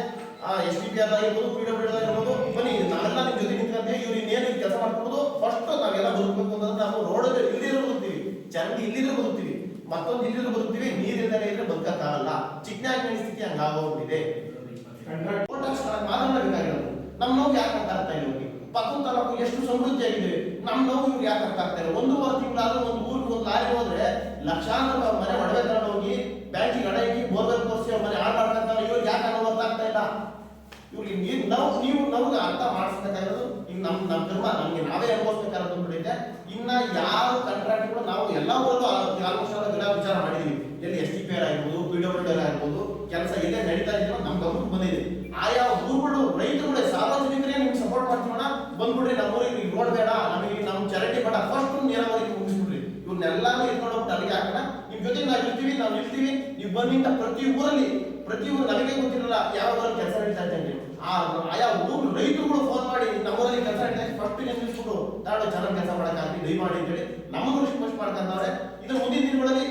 Speaker 3: SDPR ಆಗಿರ್ಬೋದು, PWD ಆಗಿರ್ಬೋದು, ಬನ್ನಿ ನಾವೆಲ್ಲ ನಿಮ್ ಜೊತೆ ನಿಂತ್ಕೊಂಡ್ರೆ ಇವ್ರು ಇನ್ನೇನು ಕೆಲಸ ಮಾಡ್ಕೊಬೋದು. ಫಸ್ಟ್ ನಾವೆಲ್ಲ ಬದುಕಬೇಕು ಅಂತಂದ್ರೆ ನಾವು ರೋಡ್ ಇಲ್ಲಿರೋ ಬದುಕ್ತೀವಿ, ಚರಂಡಿ ಇಲ್ಲಿರೋ ಬದುಕ್ತೀವಿ, ಮತ್ತೊಂದು ಇಲ್ಲಿರೋ ಬದುಕ್ತೀವಿ. ನೀರಿಲ್ಲದೆ ಇದ್ರೆ ಬದುಕಕ್ಕಾಗಲ್ಲ. ಚಿಕ್ಕನಾಯಕನಹಳ್ಳಿ ಸ್ಥಿತಿ ಹಂಗಾಗೋಗ್ಬಿಟ್ಟಿದೆ. ಮಾತಾಡಬೇಕಾಗಿರೋದು ನಮ್ಮ ನೋವು ಯಾಕೆ ಅರ್ಥ ಆಗ್ತಾ ಇಲ್ಲ? ಪಕ್ಕದ ತಾಲೂಕು ಎಷ್ಟು ಸಮೃದ್ಧಿಯಾಗಿದೆ, ನಮ್ಮ ನೋವು ಇವ್ರು ಯಾಕೆ ಅರ್ಥ ಆಗ್ತಾ ಇಲ್ಲ? 1.5 ತಿಂಗಳಾದ್ರೂ ಒಂದು ಊರಿಗೆ ಒಂದು ಲಾರಿ ಹೋದ್ರೆ ಲಕ್ಷಾಂತರ ಮನೆ ಒಡವೆ ತಗೊಂಡು ಹೋಗಿ ಬ್ಯಾಂಕಿಗೆ ಹಣ ಇಕ್ಕಿ ಬೋರ್ವೆಲ್ ಕೋರ್ಸಿ ಮನೆ ಹಾಳು ಮಾಡ್ಕೊಂತಾರೆ. ಇವ್ರು ಯಾಕೆ ಅನ್ನೋ ಅರ್ಥ ಆಗ್ತಾ ಇಲ್ಲ? ಇವ್ರಿಗೆ ನೀವು ನಮ್ಗೆ ಅರ್ಥ ಮಾಡಿಸ್ಬೇಕಾಗಿರೋದು ಈಗ ನಮ್ಮ ಕರ್ಮ ನಮ್ಗೆ ನಾವೇ ಅನುಭವಿಸ್ಬೇಕಾಗಿರೋದು ಅಂದ್ಬಿಟ್ಟಿದೆ. ಇನ್ನ ಯಾವ ಕಾಂಟ್ರಾಕ್ಟ್ ಕೂಡ ನಾವು ಎಲ್ಲ ಊರಲ್ಲೂ ಆಲ್ಮೋಸ್ಟ್ ಗಿಡ ವಿಚಾರ ಮಾಡಿದೀವಿ. ಎಲ್ಲಿ SDPR ಆಗಿರ್ಬೋದು, PWD ಆಗಿರ್ಬೋದು, ಕೆಲಸ ಎಲ್ಲೇ ನಡೀತಾ ಇದೆಯೋ ನಮ್ ಗಮನಕ್ಕೆ ಬಂದಿದೆ. ಆಯಾ ಊರುಗಳು ರೈತರುಗಳೇ ಸಾರ್ವಜನಿಕರೇ ನಿಮ್ಗೆ ಸಪೋರ್ಟ್ ಮಾಡ್ತೀವಣ್ಣ, ಬಂದ್ಬಿಡ್ರಿ ನಮ್ಮ ಊರಿಗೆ ರೋಡ್ ಬೇಡ, ನಮಗೆ ನಮ್ಮ ಚಾರಿಟಿ ಬೇಡ, ಫಸ್ಟ್ ನೀರಾವರಿ ಮುಗಿಸ್ಬಿಡ್ರಿ. ಇವ್ರನ್ನೆಲ್ಲಾನು ಇಟ್ಕೊಂಡು ಅಲ್ಲಿಗೆ ಹಾಕೋಣ, ನಿಮ್ ಜೊತೆ ನಾವು ಇರ್ತೀವಿ, ನೀವು ಬಂದಿಂದ ಪ್ರತಿ ಊರು ನಮಗೆ ಗೊತ್ತಿರಲ್ಲ ಯಾವ ಊರಲ್ಲಿ ಕೆಲಸ ನಡೀತಾ ಇದೆ. ಆಯಾ ಊರು ರೈತರುಗಳು ಫೋನ್ ಮಾಡಿ ನಮ್ಮೂರಲ್ಲಿ ಕೆಲಸ ನಡೀತಾ ಇದೆ, ಫಸ್ಟ್ ನಿಲ್ಲಿಸ್ಬಿಟ್ಟು ತಾಡು ಚೆನ್ನಾಗಿ ಕೆಲಸ ಮಾಡಕ್ಕಾಗಿ ದಯಮಾಡಿ ಅಂತೇಳಿ ನಮ್ಮನ್ನು ರಿಕ್ವೆಸ್ಟ್ ಮಾಡ್ಕೊಂಡವ್ರೆ. ಇದು ಮುಂದಿನ ದಿನಗಳಲ್ಲಿ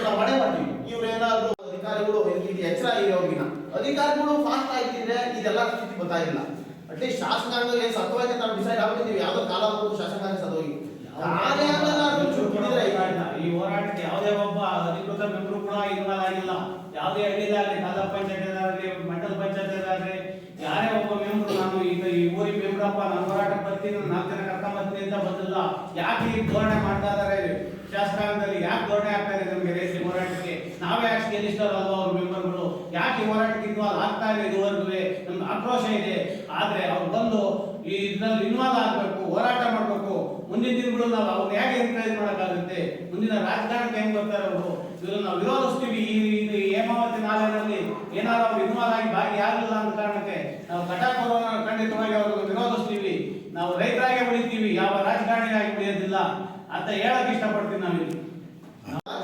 Speaker 3: ನಾವು ಮಾಡೇ ಮಾಡ್ತೀವಿ. ಇವ್ರೇನಾದ್ರು ಅಧಿಕಾರಿಗಳು ಇದು ಎಚ್ಚರ ಇರೋಗಿನ ಅಧಿಕಾರಿಗಳು ಫಾಸ್ಟ್ ಆಗಿದ್ರೆ ಇದೆಲ್ಲ ಸ್ಥಿತಿ ಗೊತ್ತಾಗಿಲ್ಲ. ಅಟ್ಲೀಸ್ಟ್ ಶಾಸಕಾಂಗ ಏನ್ ಸತ್ವಾಗಿ ನಾವು ಡಿಸೈಡ್ ಆಗ್ಬಿಟ್ಟಿದ್ದೀವಿ, ಯಾವ್ದೋ ಕಾಲ ಶಾಸಕಾಂಗ ಸತ್ತೋಗಿ
Speaker 6: ಈ ಹೋರಾಟಕ್ಕೆ ಯಾವುದೇ ಒಬ್ಬ ಅಧಿಕೃತ ಮೆಂಬರು ಕೂಡ ಇನ್ವಾಲ್ವ್ ಆಗಿಲ್ಲ. ಯಾವುದೇ ಹಳ್ಳಿದಾಗಲಿ, ತಾಲೂಕ್ ಪಂಚಾಯತ್, ಮಂಡಲ ಪಂಚಾಯತ್ ಯಾರೇ ಒಬ್ಬ ಮೆಂಬರು ನಾನು ಈ ಊರಿಗೆ ಮೆಂಬರಪ್ಪ, ನಾನು ಹೋರಾಟ ಬರ್ತೀನಿ, 4 ಜನ ಕರ್ಕೊಂಬರ್ತೀನಿ ಅಂತ ಬಂದಿಲ್ಲ. ಯಾಕೆ ಈ ಧೋರಣೆ ಮಾಡ್ತಾ ಇದಾರೆ ಶಾಸಕಾಂಗದಲ್ಲಿ? ಯಾಕೆ ಧೋರಣೆ ಆಗ್ತಾರೆ ನಮಗೆ ರೈತರ ಹೋರಾಟಕ್ಕೆ? ನಾವೇ ಯಾಕೆ ಗೆಲ್ಲಿಸ್ತಾರಲ್ವ ಅವ್ರ ಮೆಂಬರ್ಗಳು? ಯಾಕೆ ಹೋರಾಟಕ್ಕೆ ಇನ್ವಾಲ್ವ್ ಆಗ್ತಾ ಇಲ್ಲ? ಇದುವರೆಗೂ ನಮ್ಗೆ ಆಕ್ರೋಶ ಇದೆ. ಆದ್ರೆ ಅವ್ರು ಬಂದು ಈ ಇದ್ರಲ್ಲಿ ಇನ್ವಾಲ್ವ್ ಆಗ್ಬೇಕು, ಹೋರಾಟ ಮಾಡ್ಬೇಕು. ಮುಂದಿನ ದಿನಗಳು ನಾವು ಅವ್ರು ಹೇಗೆ ಎನ್ಕರೇಜ್ ಮಾಡೋಕ್ಕಾಗುತ್ತೆ? ಮುಂದಿನ ರಾಜಕಾರಣಕ್ಕೆ ಹೆಂಗ್ ಬರ್ತಾರೆ ಅವರು? ಇವ್ರನ್ನ ನಾವು ವಿರೋಧಿಸ್ತೀವಿ. ಈ ಹೇಮಾವತಿ ನಾಲೆನಲ್ಲಿ ಏನಾದ್ರು ಅವ್ರು ಇನ್ವಾಲ್ವ್ ಆಗಿ ಭಾಗಿಯಾಗಲಿಲ್ಲ ಅಂತ ಕಾರಣಕ್ಕೆ ನಾವು ಕಟಾಪುರವನ್ನು ಖಂಡಿತವಾಗಿ ಅವ್ರಿಗೆ ವಿರೋಧಿಸ್ತೀವಿ. ನಾವು ರೈತರಾಗೆ ಉಳಿತೀವಿ, ಯಾವ ರಾಜಕಾರಣಿಯಾಗಿ ಉಳಿಯೋದಿಲ್ಲ ಅಂತ ಹೇಳಕ್ ಇಷ್ಟಪಡ್ತೀವಿ. ನಾವಿಲ್ಲಿ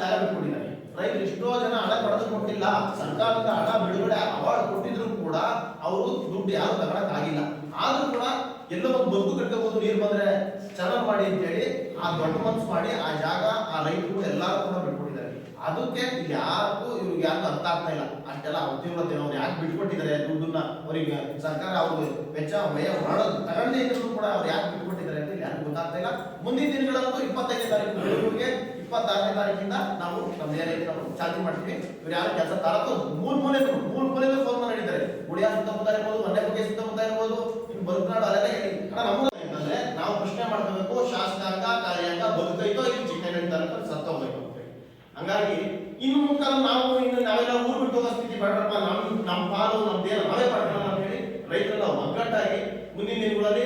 Speaker 3: ಜಾಗ ಬಿಟ್ಕೊಟ್ಟಿದ್ದಾರೆ. ರೈತರು ಎಷ್ಟೋ ಜನ ಹಣ ಪಡೆದು ಕೊಟ್ಟಿಲ್ಲ. ಸರ್ಕಾರದಿಂದ ಹಣ ಬಿಡುಗಡೆ ಅವಾರ್ಡ್ ಕೊಟ್ಟಿದ್ರು ಕೂಡ ಅವರು ದುಡ್ಡು ದುಡ್ಡು ಯಾರು ತಗೊಳಕ್ಕಾಗಿಲ್ಲ. ಆದ್ರೂ ಕೂಡ ಎಲ್ಲ ಒಂದು ಬದುಕು ಕಟ್ಕೋಬಹುದು, ನೀರು ಬಂದ್ರೆ ಚೆನ್ನಾಗಿ ಮಾಡಿ ಅಂತೇಳಿ ಆ ದೊಡ್ಡ ಮನಸ್ಸು ಮಾಡಿ ಆ ಜಾಗ ಆ ರೈತರು ಎಲ್ಲರೂ ಕೂಡ ಬಿಟ್ಕೊಟ್ಟಿದ್ದಾರೆ. ಅದಕ್ಕೆ ಇವ್ರಿಗೆ ಯಾರಿಗೂ ಅರ್ಥ ಆಗ್ತಾ ಇಲ್ಲ. ಅಷ್ಟೆಲ್ಲ ಉದ್ಯೋಗತೆ ಅವ್ರು ಯಾಕೆ ಬಿಟ್ಕೊಟ್ಟಿದ್ದಾರೆ ದುಡ್ಡನ್ನ, ಅವರಿಗೆ ಸರ್ಕಾರ ಅವ್ರಿಗೆ ವೆಚ್ಚ ವ್ಯಯ ಮಾಡೋದು ತಗೊಂಡೇ ಇದ್ರು ಕೂಡ ಅವ್ರು ಯಾಕೆ ಬಿಟ್ಕೊಟ್ಟಿದ್ದಾರೆ ಅಂತ ಯಾರಿಗೂ ಗೊತ್ತಾಗ್ತಾ ಇಲ್ಲ. ಮುಂದಿನ ದಿನಗಳಂತೂ 25ನೇ ತಾರೀಕು ಬೆಳಗ್ಗೆ 26ನೇ ತಾರೀಕಿಂದ ನಾವು ನಮ್ಮ ಏರಿಯಾಗೆ ನಾವು ಚಾಲನೆ ಮಾಡ್ತೀವಿ. ಇವ್ರು ಯಾರು ಕೆಲಸ ತರತ್ತು ಮೂರು ಮೂಲೆಗೂ ಫೋನ್ ಮಾಡಿದ್ದಾರೆ. ಗುಡಿಯ ಸುತ್ತಮುತ್ತ ಇರ್ಬೋದು, ಮನೆ ಬಗ್ಗೆ ಸುತ್ತಮುತ್ತ ಇರ್ಬೋದು, ಇನ್ನು ಬದುಕನಾಡು ಅಲ್ಲೆಲ್ಲ ಹೇಳಿ ನಮಗೆ ನಾವು ಪ್ರಶ್ನೆ ಮಾಡ್ಕೋಬೇಕು, ಶಾಸಕಾಂಗ ಕಾರ್ಯಾಂಗ ಬದುಕೈತೋ ಇಲ್ಲಿ ಚಿಕ್ಕನಹಳ್ಳಿ ತಾಲೂಕು ಸತ್ತೋಗ್ಬೇಕು ಅಂತ ಹೇಳಿ. ಹಂಗಾಗಿ ಇನ್ನು ಮುಂದೆ ನಾವೆಲ್ಲ ಊರು ಬಿಟ್ಟು ಹೋಗೋ ಸ್ಥಿತಿ ಬೇಡಪ್ಪ, ನಮ್ಮ ಪಾಲು ನಮ್ದೇನು ನಾವೇ ಮಾಡ್ಕೊಳ್ಳೋಣ ಅಂತ ಹೇಳಿ ರೈತರೆಲ್ಲ ಒಗ್ಗಟ್ಟಾಗಿ ಮುಂದಿನ ದಿನಗಳಲ್ಲಿ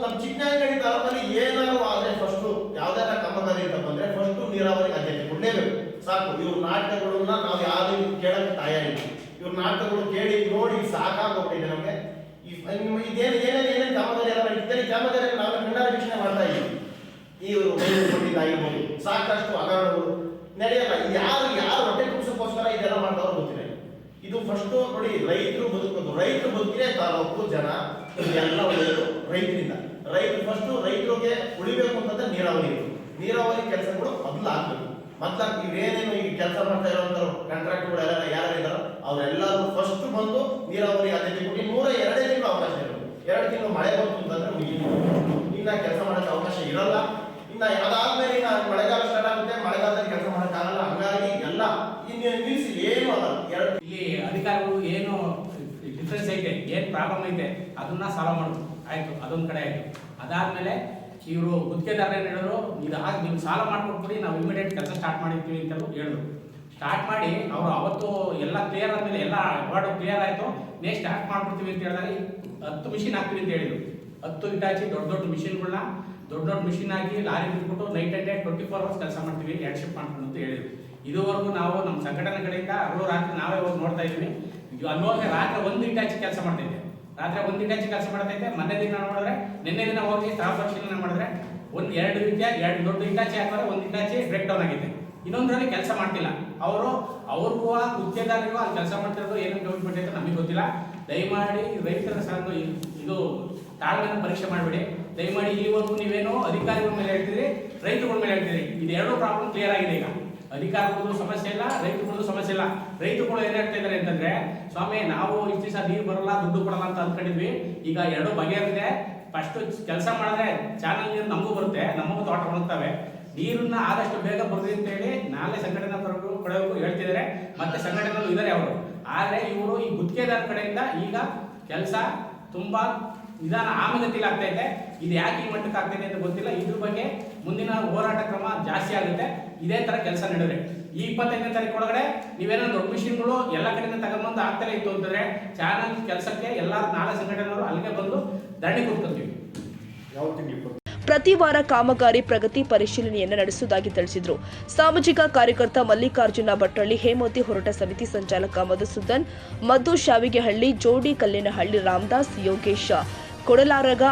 Speaker 3: ನಮ್ಮ ಚಿಕ್ಕನಹಳ್ಳಿ ತಾಲೂಕಲ್ಲಿ ಏನಾದ್ರು ಆದ್ರೆ ಫಸ್ಟ್ ಯಾವ್ದಾರ ಕಾಮಗಾರಿ ಅಂತ ಬಂದ್ರೆ ಫಸ್ಟ್ ನೀರಾವರಿಗೆ ಆದ್ಯತೆ ಕೊಡ್ಲೇಬೇಕು. ಸಾಕು, ಇವ್ರ ನಾಟಕಗಳನ್ನ ನಾವು ಯಾರು ಕೇಳಕ್ಕೆ ತಯಾರಿಲ್ಲ. ಇವ್ರ ನಾಟಕಗಳು ಕೇಳಿ ನೋಡಿ ಸಾಕಾಗೋಗ್ಬಿಟ್ಟಿದೆ ನಮಗೆ. ಏನೇನು ಕಾಮಗಾರಿ ಎಲ್ಲ ನಡೀತಾರೆ, ಕಾಮಗಾರಿ ನಾವು ಕಣ್ಣಾರೆ ವೀಕ್ಷಣೆ ಮಾಡ್ತಾ ಇದ್ದೀವಿ. ಇವರು ಆಗಿರ್ಬೋದು, ಸಾಕಷ್ಟು ಹಗರಣಗಳು ನಡೆಯಲ್ಲ. ಯಾರು ಹೊಟ್ಟೆ ತುಂಬಿಸೋಕ್ಕೋಸ್ಕರ ಇದೆಲ್ಲ ಮಾಡ್ದವ್ರು ಗೊತ್ತಿಲ್ಲ. ಇದು ಫಸ್ಟ್ ನೋಡಿ, ರೈತರು ಬದುಕಿದ್ರೆ ತಾಲೂಕು ಜನ ಎಲ್ಲ ಒಳ್ಳೆಯದು ರೈತರಿಂದ. ರೈತರಿಗೆ ಉಳಿಬೇಕು ಅಂತಂದ್ರೆ ನೀರಾವರಿ ಕೆಲಸಗಳು ಮೊದಲಾಗಬೇಕು. ಇವೇನೇನು ಈ ಕೆಲಸ ಮಾಡ್ತಾ ಇರೋಂಥವ್ರು ಕಾಂಟ್ರಾಕ್ಟ್ಗಳೆಲ್ಲ ಯಾರು ಇದ್ದಾರೋ ಅವರೆಲ್ಲರೂ ಫಸ್ಟ್ ಬಂದು ನೀರಾವರಿ ಆದ್ಯತೆ ಕೊಟ್ಟು 102 ತಿಂಗಳು ಅವಕಾಶ ಇರೋದು. 2 ತಿಂಗಳು ಮಳೆ ಬಂತು ಅಂತಂದ್ರೆ ಮುಗಿದು ಇನ್ನ ಕೆಲಸ ಮಾಡಕ್ಕೆ ಅವಕಾಶ ಇರಲ್ಲ. ಇನ್ನ ಅದಾದ್ಮೇಲೆ ಮಳೆಗಾಲ ಸ್ಟಾರ್ಟ್ ಆಗುತ್ತೆ, ಮಳೆಗಾಲದಲ್ಲಿ ಕೆಲಸ ಮಾಡಕ್ಕಾಗಲ್ಲ. ಹಂಗಾಗಿ ಎಲ್ಲ ನಿಲ್ಲಿಸಿ ಏನು ಆಗಲ್ಲ.
Speaker 7: ಇಲ್ಲಿ ಅಧಿಕಾರಿಗಳು ಏನು ಡಿಫ್ರೆನ್ಸ್ ಐತೆ, ಏನು ಪ್ರಾಬ್ಲಮ್ ಐತೆ ಅದನ್ನ ಸಾಲ್ವ್ ಮಾಡೋದು ಆಯ್ತು, ಅದೊಂದು ಕಡೆ ಆಯ್ತು. ಅದಾದ್ಮೇಲೆ ಇವರು ಗುತ್ತಿಗೆದಾರರು ಏನು ಹೇಳಿದ್ರು, ನೀವು ಸಾಲ ಮಾಡ್ಕೊಟ್ಬಿಡಿ, ನಾವು ಇಮಿಡಿಯೇಟ್ ಕೆಲಸ ಸ್ಟಾರ್ಟ್ ಮಾಡಿರ್ತೀವಿ ಅಂತ ಹೇಳಿದ್ರು. ಸ್ಟಾರ್ಟ್ ಮಾಡಿ ಅವರು ಅವತ್ತು ಎಲ್ಲ ಕ್ಲಿಯರ್ ಆದಮೇಲೆ ಎಲ್ಲ ಅವಾರ್ಡು ಕ್ಲಿಯರ್ ಆಯಿತು, ನೆಕ್ಸ್ಟ್ ಸ್ಟಾರ್ಟ್ ಮಾಡ್ಬಿಡ್ತೀವಿ ಅಂತ ಹೇಳಿದಾಗ 10 ಮಿಷಿನ್ ಹಾಕ್ತೀವಿ ಅಂತ ಹೇಳಿದ್ರು. 10 ಇಟಾಚಿ ದೊಡ್ಡ ಮಿಷಿನ್ಗಳನ್ನ ದೊಡ್ಡ ಮಿಷಿನ್ ಆಗಿ ಲಾರಿ ಬಿಟ್ಬಿಟ್ಟು ನೈಟ್ ಅಂಡ್ ಡೇ 24 ಅವರ್ಸ್ ಕೆಲಸ ಮಾಡ್ತೀವಿ, 2 ಶಿಫ್ಟ್ ಮಾಡ್ಕೊಂಡು ಅಂತ ಹೇಳಿದ್ರು. ಇದುವರೆಗೂ ನಾವು ನಮ್ಮ ಸಂಘಟನೆ ಕಡೆಯಿಂದ ಹಗಲು ರಾತ್ರಿ ನಾವೇ ಹೋಗಿ ನೋಡ್ತಾ ಇದ್ವಿ. ಅಲ್ಲಿ ರಾತ್ರಿ 1 ಇಟಾಚಿ ಕೆಲಸ ಮಾಡ್ತಿದ್ದೆ, ರಾತ್ರಿ 1 ಇಟಾಚಿ ಕೆಲಸ ಮಾಡ್ತೈತೆ. ಮೊನ್ನೆ ದಿನ ನೋಡಿದ್ರೆ ನಿನ್ನೆ ದಿನ ಹೋಗಿ ಸ್ಥಳ ಪರಿಶೀಲನೆ ಮಾಡಿದ್ರೆ 2 ದೊಡ್ಡ ಇಟಾಚಿ ಹಾಕಿದ್ರೆ 1 ಇಟಾಚಿ ಬ್ರೇಕ್ ಡೌನ್ ಆಗಿದೆ, ಇನ್ನೊಂದರಲ್ಲಿ ಕೆಲಸ ಮಾಡ್ತಿಲ್ಲ. ಅವ್ರಿಗೂ ಗುತ್ತಿಗೆದಾರರಿಗೂ ಅಲ್ಲಿ ಕೆಲಸ ಮಾಡ್ತಿರೋದು ಏನೇನು ಗೌರ್ಮೆಂಟ್ ಐತೆ ನಮಗೆ ಗೊತ್ತಿಲ್ಲ. ದಯಮಾಡಿ ರೈತರ ಸಂಘ ಇದು ತಾಳ್ಮೆನ ಪರೀಕ್ಷೆ ಮಾಡಬೇಡಿ. ದಯಮಾಡಿ ಇಲ್ಲಿವರೆಗೂ ನೀವೇನೋ ಅಧಿಕಾರಿಗಳ ಮೇಲೆ ಹೇಳ್ತೀರಿ, ರೈತರುಗಳ ಮೇಲೆ ಹೇಳ್ತೀರಿ. ಇದೆರಡೂ ಪ್ರಾಬ್ಲಮ್ ಕ್ಲಿಯರ್ ಆಗಿದೆ. ಈಗ ಅಧಿಕಾರಿಗಳದ್ದು ಸಮಸ್ಯೆ ಇಲ್ಲ, ರೈತರುಗಳದ್ದು ಸಮಸ್ಯೆ ಇಲ್ಲ. ರೈತರುಗಳು ಏನ್ ಹೇಳ್ತಾ ಇದ್ದಾರೆ ಅಂತಂದ್ರೆ, ಸ್ವಾಮಿ ನಾವು ಇಷ್ಟು ದಿವಸ ನೀರು ಬರಲ್ಲ, ದುಡ್ಡು ಕೊಡಲ್ಲ ಅಂತ ಅಂದ್ಕೊಂಡಿದ್ವಿ. ಈಗ 2 ಬಗೆಹರಿದೆ. ಫಸ್ಟ್ ಕೆಲಸ ಮಾಡಿದ್ರೆ ಚಾನಲ್ ನೀರು ನಮಗೂ ಬರುತ್ತೆ, ನಮಗೂ ತೋಟ ಒಣಗ್ತವೆ. ನೀರನ್ನ ಆದಷ್ಟು ಬೇಗ ಬರ್ರಿ ಅಂತ ಹೇಳಿ ನಾಳೆ ಸಂಘಟನಾ ಕಡೆಗೂ ಹೇಳ್ತಿದ್ದಾರೆ. ಮತ್ತೆ ಸಂಘಟನೆಗಳು ಇದ್ದಾರೆ ಅವರು. ಆದರೆ ಇವರು ಈ ಗುತ್ತಿಗೆದಾರ ಕಡೆಯಿಂದ ಈಗ ಕೆಲಸ ತುಂಬಾ ನಿಧಾನ ಆಮೆಗತಿಲಿ ಆಗ್ತಾ ಇದೆ. ಇದು ಯಾಕೆ ಈ ಮಟ್ಟಕ್ಕೆ ಆಗ್ತಾ ಇದೆ ಅಂತ ಗೊತ್ತಿಲ್ಲ. ಇದ್ರ ಬಗ್ಗೆ ಮುಂದಿನ ಹೋರಾಟ ಕ್ರಮ ಜಾಸ್ತಿ ಆಗುತ್ತೆ. ಇದೇ ತರ ಕೆಲಸ ನಡೆದ್ರೆ ಈ 25ನೇ ತಾರೀಕು ಒಳಗಡೆ ನೀವೇನೋ ದೊಡ್ಡ ಮಿಷಿನ್ಗಳು ಎಲ್ಲ ಕಡೆಯಿಂದ ತಗೊಂಡ್ಬಂದು ಆಗ್ತಲೇ ಇತ್ತು ಅಂತಂದ್ರೆ ಚಾನಲ್ ಕೆಲಸಕ್ಕೆ ಎಲ್ಲ ನಾಳೆ ಸಂಘಟನೆಗಳು ಅಲ್ಲಿಗೆ ಬಂದು ಧರಣಿ ಕೂತ್ಕೊಳ್ತೀವಿ.
Speaker 1: ಪ್ರತಿ ವಾರ ಕಾಮಗಾರಿ ಪ್ರಗತಿ ಪರಿಶೀಲನೆಯನ್ನು ನಡೆಸುವುದಾಗಿ ತಿಳಿಸಿದರು. ಸಾಮಾಜಿಕ ಕಾರ್ಯಕರ್ತ ಮಲ್ಲಿಕಾರ್ಜುನ ಭಟ್ಟಳ್ಳಿ, ಹೇಮಾವತಿ ಹೋರಾಟ ಸಮಿತಿ ಸಂಚಾಲಕ ಮಧುಸೂದನ್, ಮಧು ಶಾವಿಗೆಹಳ್ಳಿ, ಜೋಡಿ ಕಲ್ಲೇನಹಳ್ಳಿ, ರಾಮದಾಸ್, ಯೋಗೇಶ ಕೊಡಲಾರಗ,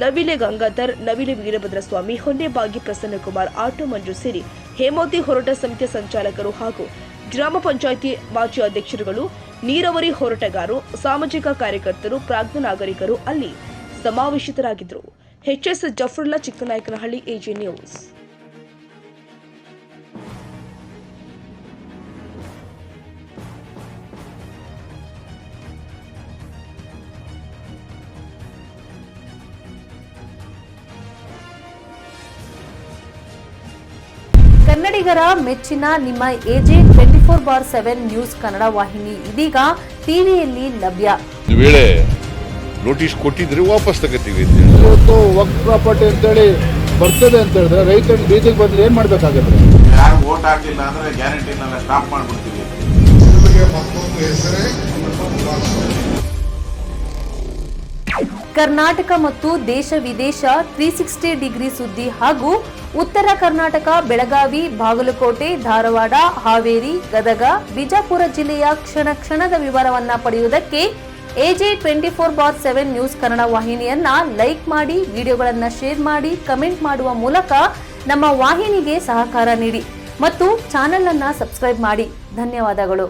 Speaker 1: ನವಿಲೆ ಗಂಗಾಧರ್, ನವಿಲೆ ವೀರಭದ್ರಸ್ವಾಮಿ, ಹೊನ್ನೆಬಾಗಿ ಪ್ರಸನ್ನಕುಮಾರ್, ಆಟೋ ಮಂಜು ಸೇರಿ ಹೇಮಾವತಿ ಹೋರಾಟ ಸಮಿತಿಯ ಸಂಚಾಲಕರು ಹಾಗೂ ಗ್ರಾಮ ಪಂಚಾಯಿತಿ ಮಾಜಿ ಅಧ್ಯಕ್ಷರುಗಳು, ನೀರಾವರಿ ಹೋರಾಟಗಾರರು, ಸಾಮಾಜಿಕ ಕಾರ್ಯಕರ್ತರು, ಪ್ರಾಜ್ಞ ನಾಗರಿಕರು ಅಲ್ಲಿ ಸಮಾವೇಶಿತರಾಗಿದ್ದರು. HS Zafarulla, Chikkanayakanahalli, AG News.
Speaker 8: ಕನ್ನಡಿಗರ ಮೆಚ್ಚಿನ ನಿಮ್ಮ ಎಜೆ 24/7 ನ್ಯೂಸ್ ಕನ್ನಡ ವಾಹಿನಿ ಇದೀಗ ಟಿವಿಯಲ್ಲಿ ಲಭ್ಯ.
Speaker 5: ವೇಳೆ ನೋಟಿಸ್ ಕೊಟ್ಟಿದ್ರೆ ವಾಪಸ್ ತಗೋತೀವಿ.
Speaker 9: ಇವತ್ತು ವಕ್ಫ್ ಪ್ರಾಪರ್ಟಿ ಅಂತೇಳಿ ಬರ್ತದೆ ಅಂತ ಹೇಳಿದ್ರೆ ರೈತರು ಬೀದಿಗೆ ಬಂದ್ರೆ ಏನ್ ಮಾಡ್ಬೇಕಾಗುತ್ತೆ?
Speaker 10: ಯಾರು ವೋಟ್ ಹಾಕಿಲ್ಲ ಅಂದ್ರೆ ಗ್ಯಾರಂಟಿನೆಲ್ಲ ಸ್ಟಾಪ್ ಮಾಡ್ಬಿಡ್ತೀವಿ.
Speaker 8: ಕರ್ನಾಟಕ ಮತ್ತು ದೇಶ ವಿದೇಶ 360 ಡಿಗ್ರಿ ಸುದ್ದಿ ಹಾಗೂ ಉತ್ತರ ಕರ್ನಾಟಕ, ಬೆಳಗಾವಿ, ಬಾಗಲಕೋಟೆ, ಧಾರವಾಡ, ಹಾವೇರಿ, ಗದಗ, ಬಿಜಾಪುರ ಜಿಲ್ಲೆಯ ಕ್ಷಣದ ವಿವರವನ್ನ ಪಡೆಯುವುದಕ್ಕೆ ಎಜೆ 24/7 ನ್ಯೂಸ್ ಕನ್ನಡ ವಾಹಿನಿಯನ್ನ ಲೈಕ್ ಮಾಡಿ, ವಿಡಿಯೋಗಳನ್ನ ಶೇರ್ ಮಾಡಿ, ಕಮೆಂಟ್ ಮಾಡುವ ಮೂಲಕ ನಮ್ಮ ವಾಹಿನಿಗೆ ಸಹಕಾರ ನೀಡಿ ಮತ್ತು ಚಾನೆಲ್ ಅನ್ನ ಸಬ್ಸ್ಕ್ರೈಬ್ ಮಾಡಿ. ಧನ್ಯವಾದಗಳು.